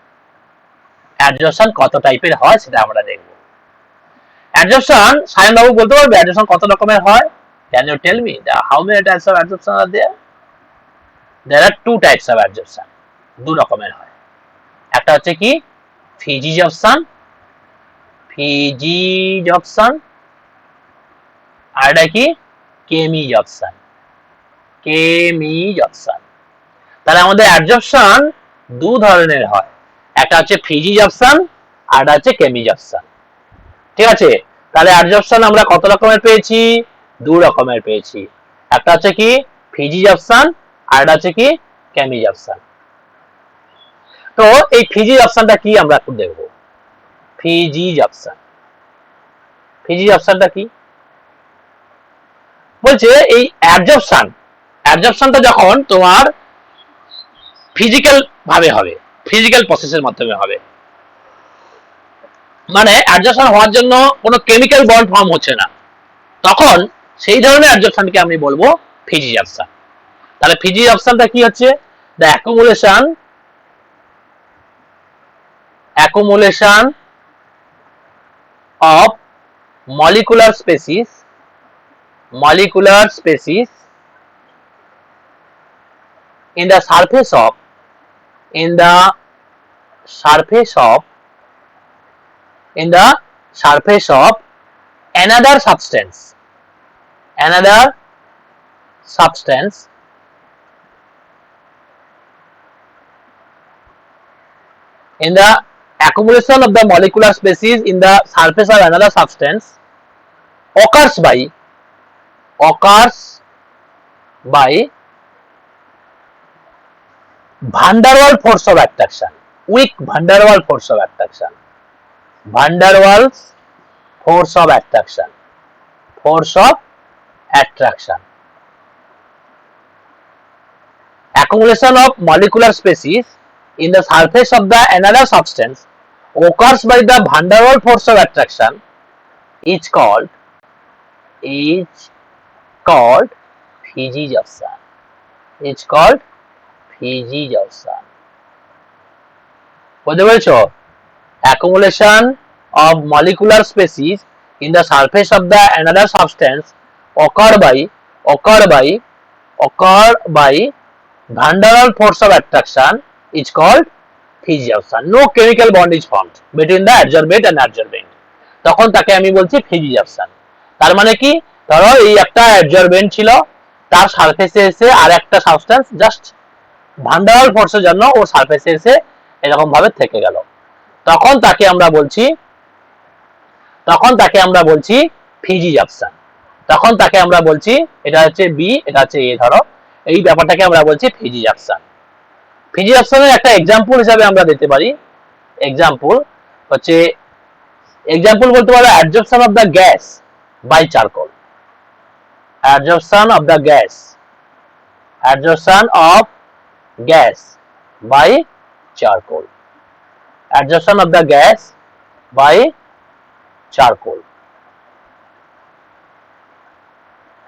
Adsorption কত টাইপের হয় সেটা আমরা দেখব। Adsorption, সায়ন বাবু বলতে পারবে adsorption কত রকমের হয়? Can you tell me how many types of adsorption are there? There are two types of adsorption. দু রকমের হয়। একটা হচ্ছে কি Figesorption, আর এটা কি Chemisorption। তাহলে আমাদের adsorption দু ধরনের হয়, একটা হচ্ছে Figesorption আর একটা হচ্ছে Chemisorption। ঠিক আছে, তাহলে adsorption আমরা কত রকমের পেয়েছি? দু রকমের পেয়েছি। একটা হচ্ছে কি Figesorption আর একটা হচ্ছে কি Chemisorption। তো এই Figesorptionটা কি আমরা একটু দেখব। Figesorptionটা কি বলছে? এই adsorptionটা যখন তোমার ফিজিক্যাল ভাবে হবে, ফিজিক্যাল প্রসেসের মাধ্যমে হবে, মানে অ্যাডজর্পশন হওয়ার জন্য কোনো কেমিক্যাল বন্ড ফর্ম হচ্ছে না, তখন সেই ধরনের অ্যাডজর্পশনকে আমি বলবো Figesorption। তাহলে Figesorptionটা কি হচ্ছে? The accumulation of molecular species in the surface of another substance in the accumulation of the molecular species in the surface of another substance occurs by Van der Waals force of attraction, weak Van der Waals force of attraction, force of attraction। accumulation of molecular species in the surface of the another substance occurs by the van der Waals force of attraction is called physics. It's called physics. বুঝতে পেরেছো? Accumulation of molecular species in the surface of the another substance occur by van der Waals force of attraction is called physics. No chemical bond is formed between the adsorbate and adsorbent. তখন তাকে আমি বলছি physics. তার মানে কি, ধরো এই একটা adsorbent ছিল, তার সারফেসে এসে আর একটা substance just van der Waals ফোর্সের জন্য ওর সারফেসে এসে এরকম ভাবে থেকে গেল, তখন তাকে আমরা বলছি physics. তখন তাকে আমরা বলছি, এটা হচ্ছে বি, এটা হচ্ছে এ, ধরো এই ব্যাপারটাকে আমরা বলছি physics. physics এর একটা एग्जांपल হিসেবে আমরা দিতে পারি, एग्जांपल বলতে পারো adsorption of the gas by charcoal. Adsorption of gas by charcoal. Adsorption of the gas by charcoal.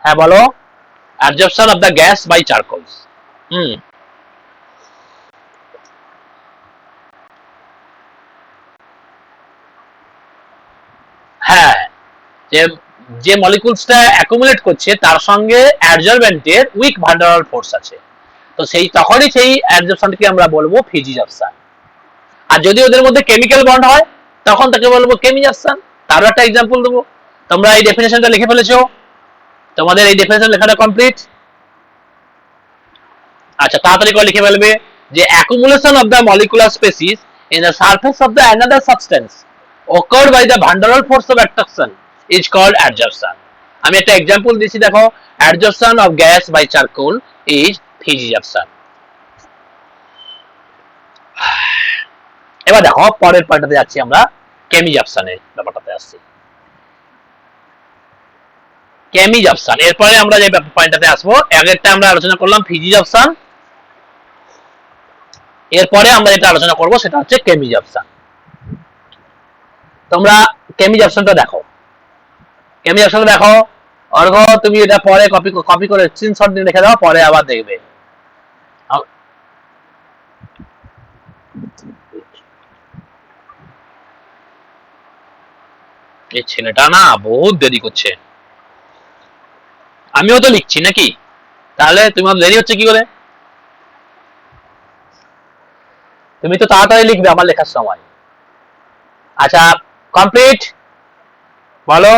হ্যাঁ বলো, adsorption of the gas by charcoal. হ্যাঁ, যে মলিকুলসটা অ্যাকুমুলেট করছে তার সঙ্গে অ্যাডজর্বেন্টের weak van der Waals force আছে, তো তখনই সেই অ্যাডজর্পশনকে আমরা বলবো physics. আর যদি ওদের মধ্যে কেমিক্যাল বন্ড হয় তখন তাকে বলবো chemics. তারও একটা एग्जांपल দেবো। তোমরা এই ডেফিনেশনটা লিখে ফেলেছো? তোমাদের এই ডেফিনেশন লেখাটা কমপ্লিট? আচ্ছা, তাড়াতাড়ি করে লিখে ফেলবে যে accumulation of the molecular species in the surface of the another substance occurred by the van der Waals force of attraction is called adsorption. আমি একটা एग्जांपल দিয়েছি, দেখো, adsorption of gas by charcoal is physics. এবার দেখো পরের পয়েন্টটাতে যাচ্ছি, আমরা chemics এর ব্যাপারটাতে আসছি। chemics, এরপরে আমরা যে পয়েন্টটাতে আসবো, আগেরটা আমরা আলোচনা করলাম physics, এরপরে আমরা যেটা আলোচনা করব সেটা হচ্ছে chemics. তোমরা chemics-টা দেখো, অর্ঘ তুমি এটা পরে কপি করে স্ক্রিনশট দিয়ে রেখে দাও, পরে আবার দেখবে। এই ছেলেটা না বহুত দেরি করছে, আমিও তো লিখছি নাকি, তাহলে তোমার দেরি হচ্ছে কি করে? তুমি তো তাড়াতাড়ি লিখবে আমার লেখার সময়। আচ্ছা, কমপ্লিট বলো,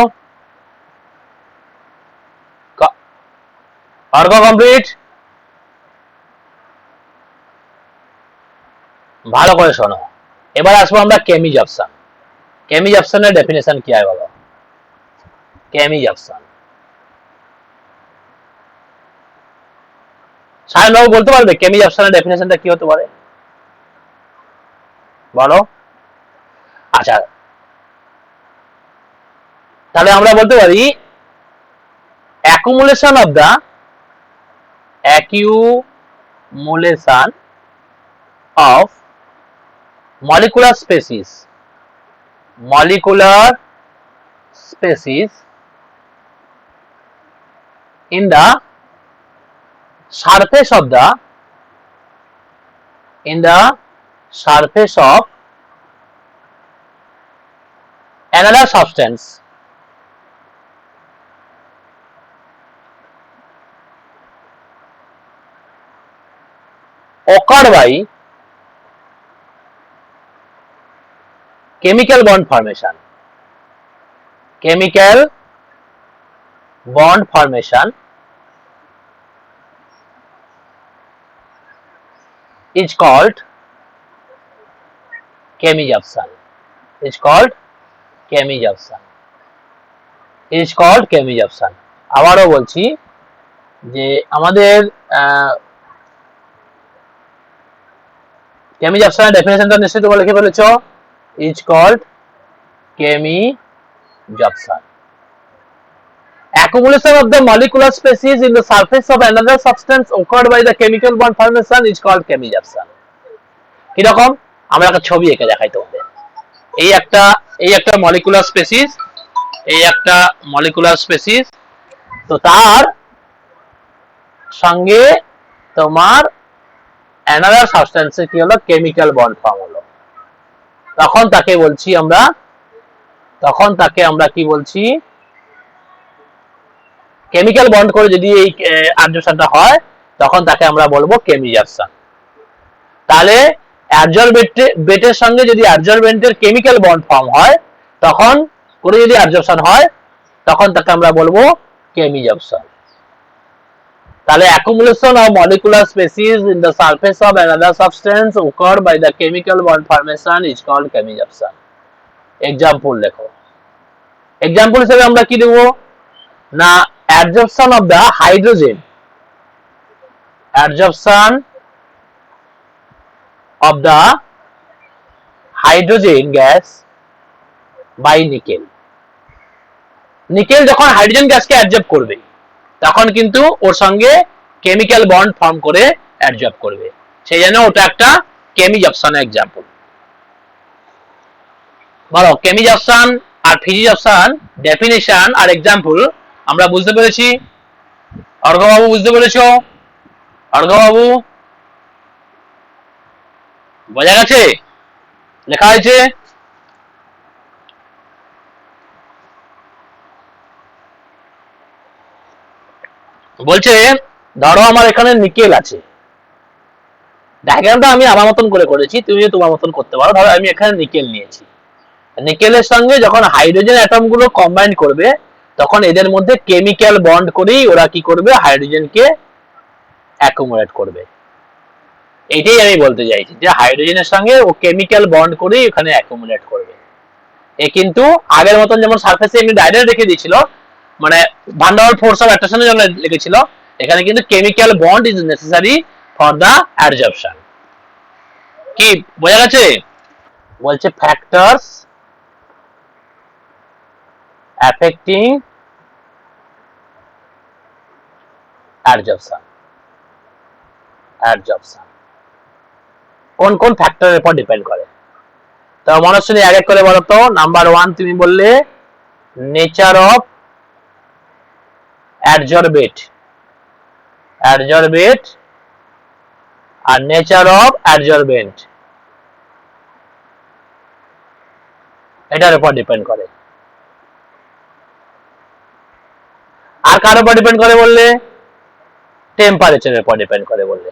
অর্ঘ কমপ্লিট? ভালো করে শোনো, এবার আসবো আমরা chemics. chemics এর ডেফিনেশন কি হয় বলো? chemics, সায়ন বাবু বলতে পারবে chemics এর ডেফিনেশনটা কি হতে পারে? বলো। আচ্ছা, তাহলে আমরা বলতে পারি accumulation of molecular species in the surface of another substance occurred by chemical bond formation. Chemical bond formation is called chemics. Is called chemics. আবারও বলছি যে আমাদের chemics এর ডেফিনেশনটা নিশ্চয়ই তোমরা লিখে ফেলেছো, is called chemics. Accumulation of the molecular species in the surface of another substance occurred by the chemical bond formation is called chemijabson. কিরকম আমরা একটা ছবি এঁকে দেখাই তোমাদের। এই একটা মলিকুলার স্পেসিস, এই একটা মলিকুলার স্পেসিস, তো তার সঙ্গে তোমার অ্যানাদার সাবস্টেন্সের কি হলো, কেমিক্যাল বন্ড ফর্ম হলো, তখন তাকে আমরা কি বলছি, কেমিক্যাল বন্ড করে যদি এই অ্যাডজর্পশনটা হয় তখন তাকে আমরা বলবো কেমিজেপশন। তাহলে অ্যাডজর্বেটের সঙ্গে যদি অ্যাডজর্বেন্টের কেমিক্যাল বন্ড ফর্ম হয় তখন করে যদি অ্যাডজর্পশন হয় তখন তাকে আমরা বলবো কেমিজেপশন। তাহলে accumulation of molecular species in the surface of another substance occurred by the chemical bond formation is called chemijepson. Example দেখো, এক্সাম্পল হিসেবে আমরা কি দেব না, adsorption of the hydrogen, adsorption of the hydrogen gas by nickel. Nickel যখন hydrogen গ্যাসকে absorb করবে তখন কিন্তু ওর সঙ্গে কেমিক্যাল বন্ড ফর্ম করে অ্যাবজর্ব করবে, সেই জন্য ওটা একটা কেমিজেপশনের এক্সাম্পল। বলো কেমিজেপশন আর ফিজিজেপশন ডেফিনিশন আর এক্সাম্পল আমরা বুঝতে পেরেছি? অর্ঘবাবু বুঝতে পেরেছো? অর্ঘবাবু বোঝা গেছে? লেখা হয়েছে? বলছে ধরো আমার এখানে নিকেল আছে, ডায়াগ্রামটা আমি আমার মতন করে করেছি, তুমিও তোমার মতন করতে পারো। ধরো আমি এখানে নিকেল নিয়েছি, নিকেলের সঙ্গে যখন হাইড্রোজেন অ্যাটম গুলো কম্বাইন করবে তখন এদের মধ্যে কেমিক্যাল বন্ড করেই ওরা কি করবে, হাইড্রোজেনকে অ্যাকুমুলেট করবে। এটাই আমি বলতে চাইছি যে হাইড্রোজেনের সঙ্গে ও কেমিক্যাল বন্ড করেই ওখানে অ্যাকুমুলেট করবে। এ কিন্তু আগের মতন যেমন সারফেসে এমনি ডাইরেক্ট রেখে দিয়েছিল, মানে van der Waals force of অ্যাট্রাকশনের জন্য লিখেছিল, এখানে কিন্তু chemical bond is necessary for the adsorption. কি বোঝা গেছে? বলছে ফ্যাক্টরস অ্যাফেক্টিং অ্যাডজর্পশন। কোন কোন ফ্যাক্টরের উপর ডিপেন্ড করে? তো মনস্বিনী এক এক করে বলো তো। নাম্বার 1 তুমি বললে নেচার অফ অ্যাডজর্বেট আর নেচার অফ অ্যাডজর্বেন্ট, এটার উপর ডিপেন্ড করে। আর কার উপর ডিপেন্ড করে বললে? টেম্পারেচারের উপর ডিপেন্ড করে বললে,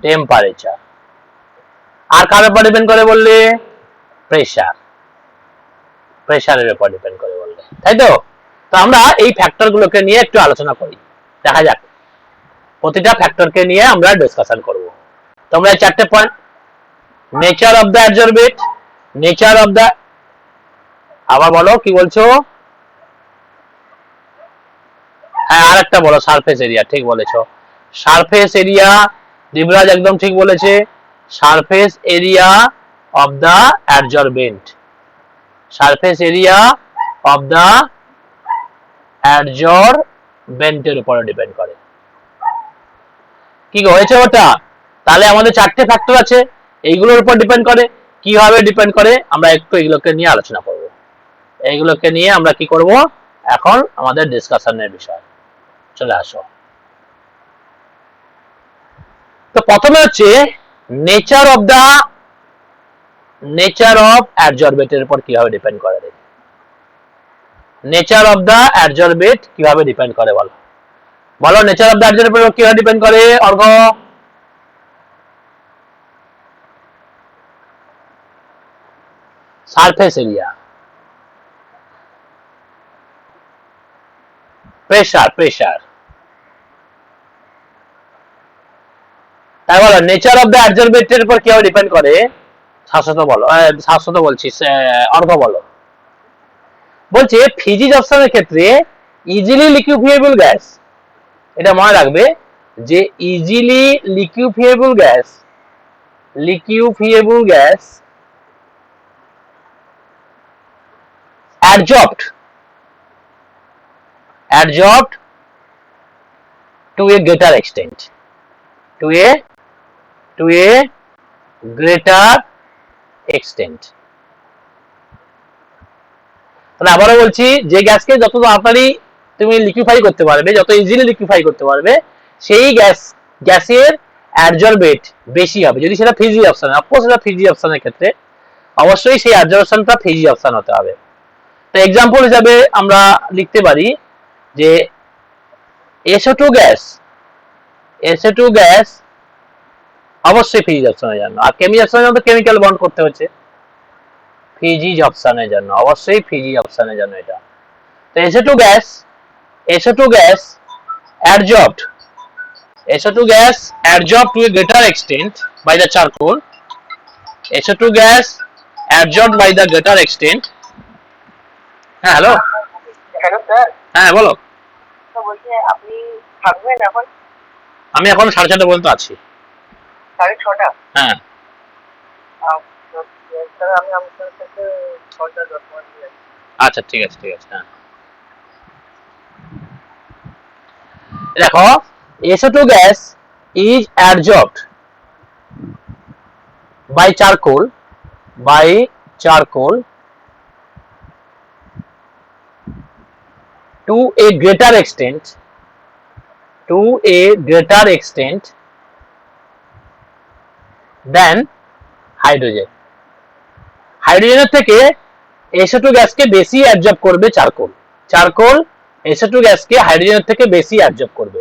টেম্পারেচার। আর কার উপর ডিপেন্ড করে বললে? প্রেসারের উপর ডিপেন্ড করে বললে, তাই তো? তো আমরা এই ফ্যাক্টর গুলোকে নিয়ে একটু আলোচনা করি, দেখা যাক, প্রতিটা ফ্যাক্টরকে নিয়ে আমরা ডিসকাশন করব। তোমরা এই চারটে point, nature of the adsorbate, nature of the, আবার বলো কি বলছো? হ্যাঁ আরেকটা বলো, সারফেস এরিয়া, ঠিক বলেছো, সারফেস এরিয়া, দিবরাজ একদম ঠিক বলেছে, surface area of the adsorbent, surface area of the অ্যাডজর্বেন্টের উপর ডিপেন্ড করে। কি হয়েছে ওটা? তাহলে আমাদের চারটে ফ্যাক্টর আছে, এইগুলোর উপর ডিপেন্ড করে। কিভাবে ডিপেন্ড করে আমরা একটু এগুলোকে নিয়ে আলোচনা করব, এইগুলোকে নিয়ে আমরা কি করব এখন আমাদের ডিসকাশনের বিষয়। চলে আসো। তো প্রথমে হচ্ছে নেচার অফ অ্যাডজর্বেটের উপর কিভাবে ডিপেন্ড করে। নেচার অফ দ্য অ্যাডজর্বেট কিভাবে ডিপেন্ড করে বলো, বলো নেচার অফ দ্য অ্যাডজর্বেট কিভাবে ডিপেন্ড করে? অর্ঘ সারফেস এরিয়া, প্রেসার, তাই বলো নেচার অফ দ্য অ্যাডজর্বেটের উপর কিভাবে ডিপেন্ড করে? শাশ্বত বলো, শাশ্বত বলছি, অর্ঘ বলো। বলছে ফিজিজেপশনের ক্ষেত্রে ইজিলি লিকুইফিয়েবল গ্যাস, এটা মনে রাখবে যে easily liquefiable gas adsorbed adsorbed to a greater extent, to a greater extent. তাহলে আবারও বলছি, যে গ্যাসকে যত তাড়াতাড়ি তুমি লিকুইফাই করতে পারবে, যত ইজিলি লিকুইফাই করতে পারবে, সেই গ্যাসের অ্যাডজর্বেট বেশি হবে, যদি সেটা ফিজি অপশন হয়। অফকোর্স এটা ফিজি অপশনের ক্ষেত্রে অবশ্যই সেই অ্যাডজর্পশনটা ফিজি অপশন হতে হবে। তো এক্সাম্পল হিসাবে আমরা লিখতে পারি যে SO2 গ্যাস অবশ্যই ফিজি অপশনের জন্য, আর কেমি অপশনের জন্য কেমিক্যাল বন্ড করতে হচ্ছে, ফিজি অপশনের জন্য, অবশ্যই ফিজি অপশনের জন্য এটা। তো SO2 gas adsorbed to a greater extent by the charcoal. SO2 gas adsorbed by the greater extent. হ্যাঁ হ্যালো স্যার। হ্যাঁ বলো। তো বলছি আপনি থাকবেন এখন? আমি এখন 6:30 পর্যন্ত আছি। 6:30? হ্যাঁ স্যার আমি আপনার সাথে 6:10 মিনিট। আচ্ছা ঠিক আছে হ্যাঁ। দেখো, SO2 gas is adsorbed by charcoal to a greater extent than hydrogen. হাইড্রোজেনের থেকে SO2 গ্যাসকে বেশি অ্যাবজর্ব করবে চারকোল SO2 গ্যাসকে হাইড্রোজেনের থেকে বেশি অ্যাবজর্ব করবে।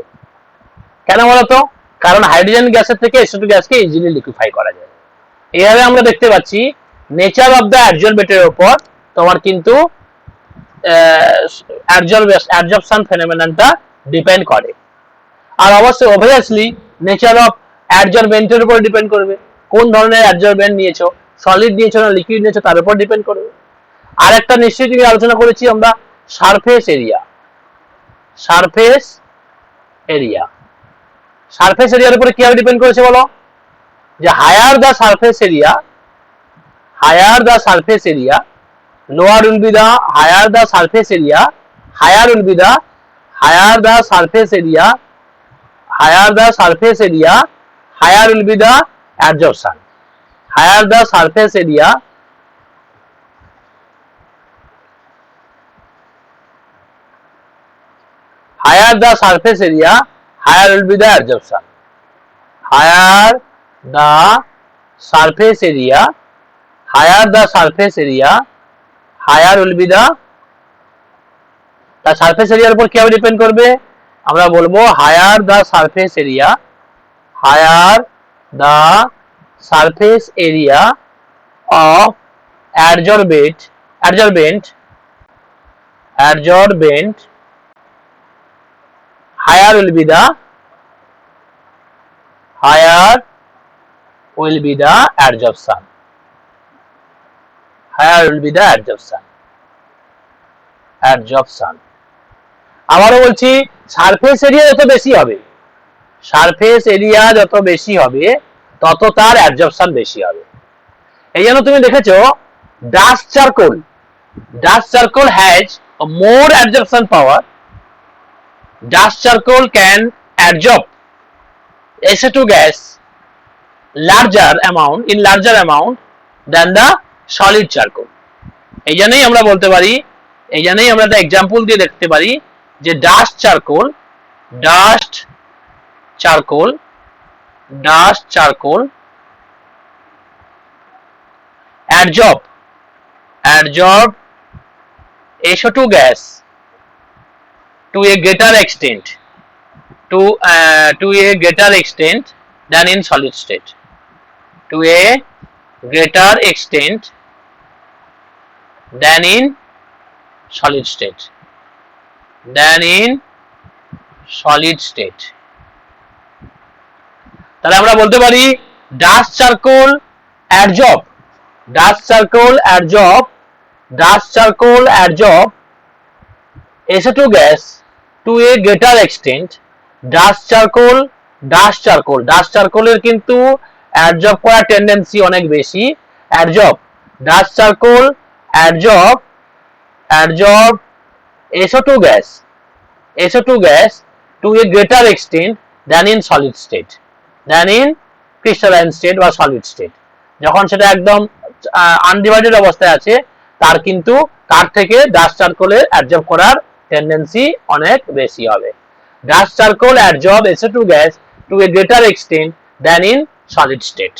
কেন বলতো? কারণ হাইড্রোজেন গ্যাসের থেকে SO2 গ্যাসকে ইজিলি লিকুইফাই করা যায়। এইভাবে আমরা দেখতে পাচ্ছি নেচার অফ দ্য অ্যাবজর্বেটের উপর তোমার কিন্তু অ্যাবজর্পশন ফেনোমেননটা ডিপেন্ড করে। আর অবশ্যই অবভিয়াসলি নেচার অফ অ্যাবজর্বেন্টের উপর ডিপেন্ড করবে, কোন ধরনের অ্যাবজর্বেন্ট নিয়েছো, সলিড নিয়েছো না লিকুইড নিয়েছো তার উপর ডিপেন্ড করবে। আর একটা নিশ্চয়ই তুমি আলোচনা করেছি আমরা, সারফেস এরিয়ার উপরে কিভাবে ডিপেন্ড করেছে বলো? যে higher the surface area lower will be the higher the surface area will be the higher the surface area will be the absorption. Higher the surface area higher will be the absorption. Higher the surface area higher will be the surface এরিয়ার উপর কিভাবে depend করবে? আমরা বলবো higher the surface area of adsorbent higher will be the absorption. আবারও বলছি, surface area যত বেশি হবে তত তার অ্যাবজর্পশন বেশি হবে। এই জন্য তুমি দেখেছো dust charcoal has more absorption power. Dust charcoal can absorb SO2 gas larger amount than the solid charcoal. এই জন্যই আমরা বলতে পারি, আমরা একটা এক্সাম্পল দিয়ে দেখতে পারি যে dust charcoal adsorb SO2 gas to a greater extent than in solid state. তাহলে আমরা বলতে পারি dust charcoal adsorb SO2 gas to a greater extent. Dust চারকোলের কিন্তু অ্যাবজর্ব করার টেন্ডেন্সি অনেক বেশি। Dust charcoal adsorb SO2 gas SO2 gas to a greater extent than in solid state, than in crystalline state বা solid state। যখন সেটা একদম undivided অবস্থায় আছে তার কিন্তু তার থেকে ডাস্ট চারকোলের অ্যাবজর্ব করার টেন্ডেন্সি অনেক বেশি হবে। Dust charcoal absorb SO2 gas to a greater extent than in solid state।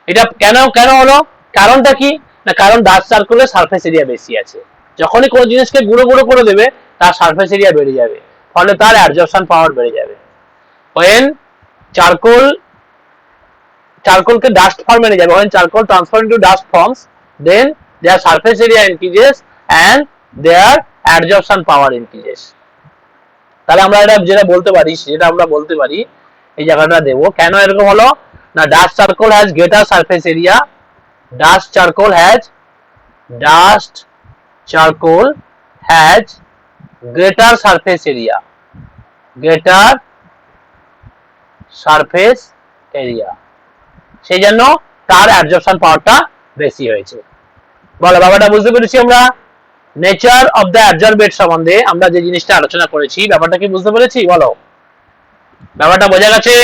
এটা কেন হলো, কারণটা কি না, কারণ ডাস্ট চারকোলের সারফেস এরিয়া বেশি আছে। যখনই কোনো জিনিসকে গুঁড়ো গুঁড়ো করে দেবে তার সারফেস এরিয়া বেড়ে যাবে, ফলে তার অ্যাবজর্পশন পাওয়ার বেড়ে যাবে। when চারকোলকে ডাস্ট ফর্মে নিয়ে যাবে, when charcoal transfer into dust forms, then their surface area increases and their absorption power increases। তাহলে আমরা এটা যেটা বলতে পারি, এই জায়গাটা দেবো কেন এরকম হলো না, dust charcoal has greater surface area, dust charcoal has greater surface area, সেই জন্য তার অ্যাবজর্পশন পাওয়ারটা বেশি হয়েছে। বলো ব্যাপারটা বুঝতে পেরেছি আমরা? নেচার অফ দ্য অ্যাবজর্বেট সম্বন্ধে আমরা যে জিনিসটা আলোচনা করেছি, ব্যাপারটা কি বুঝতে পেরেছি? বলো, ব্যাপারটা বোঝা গেছে?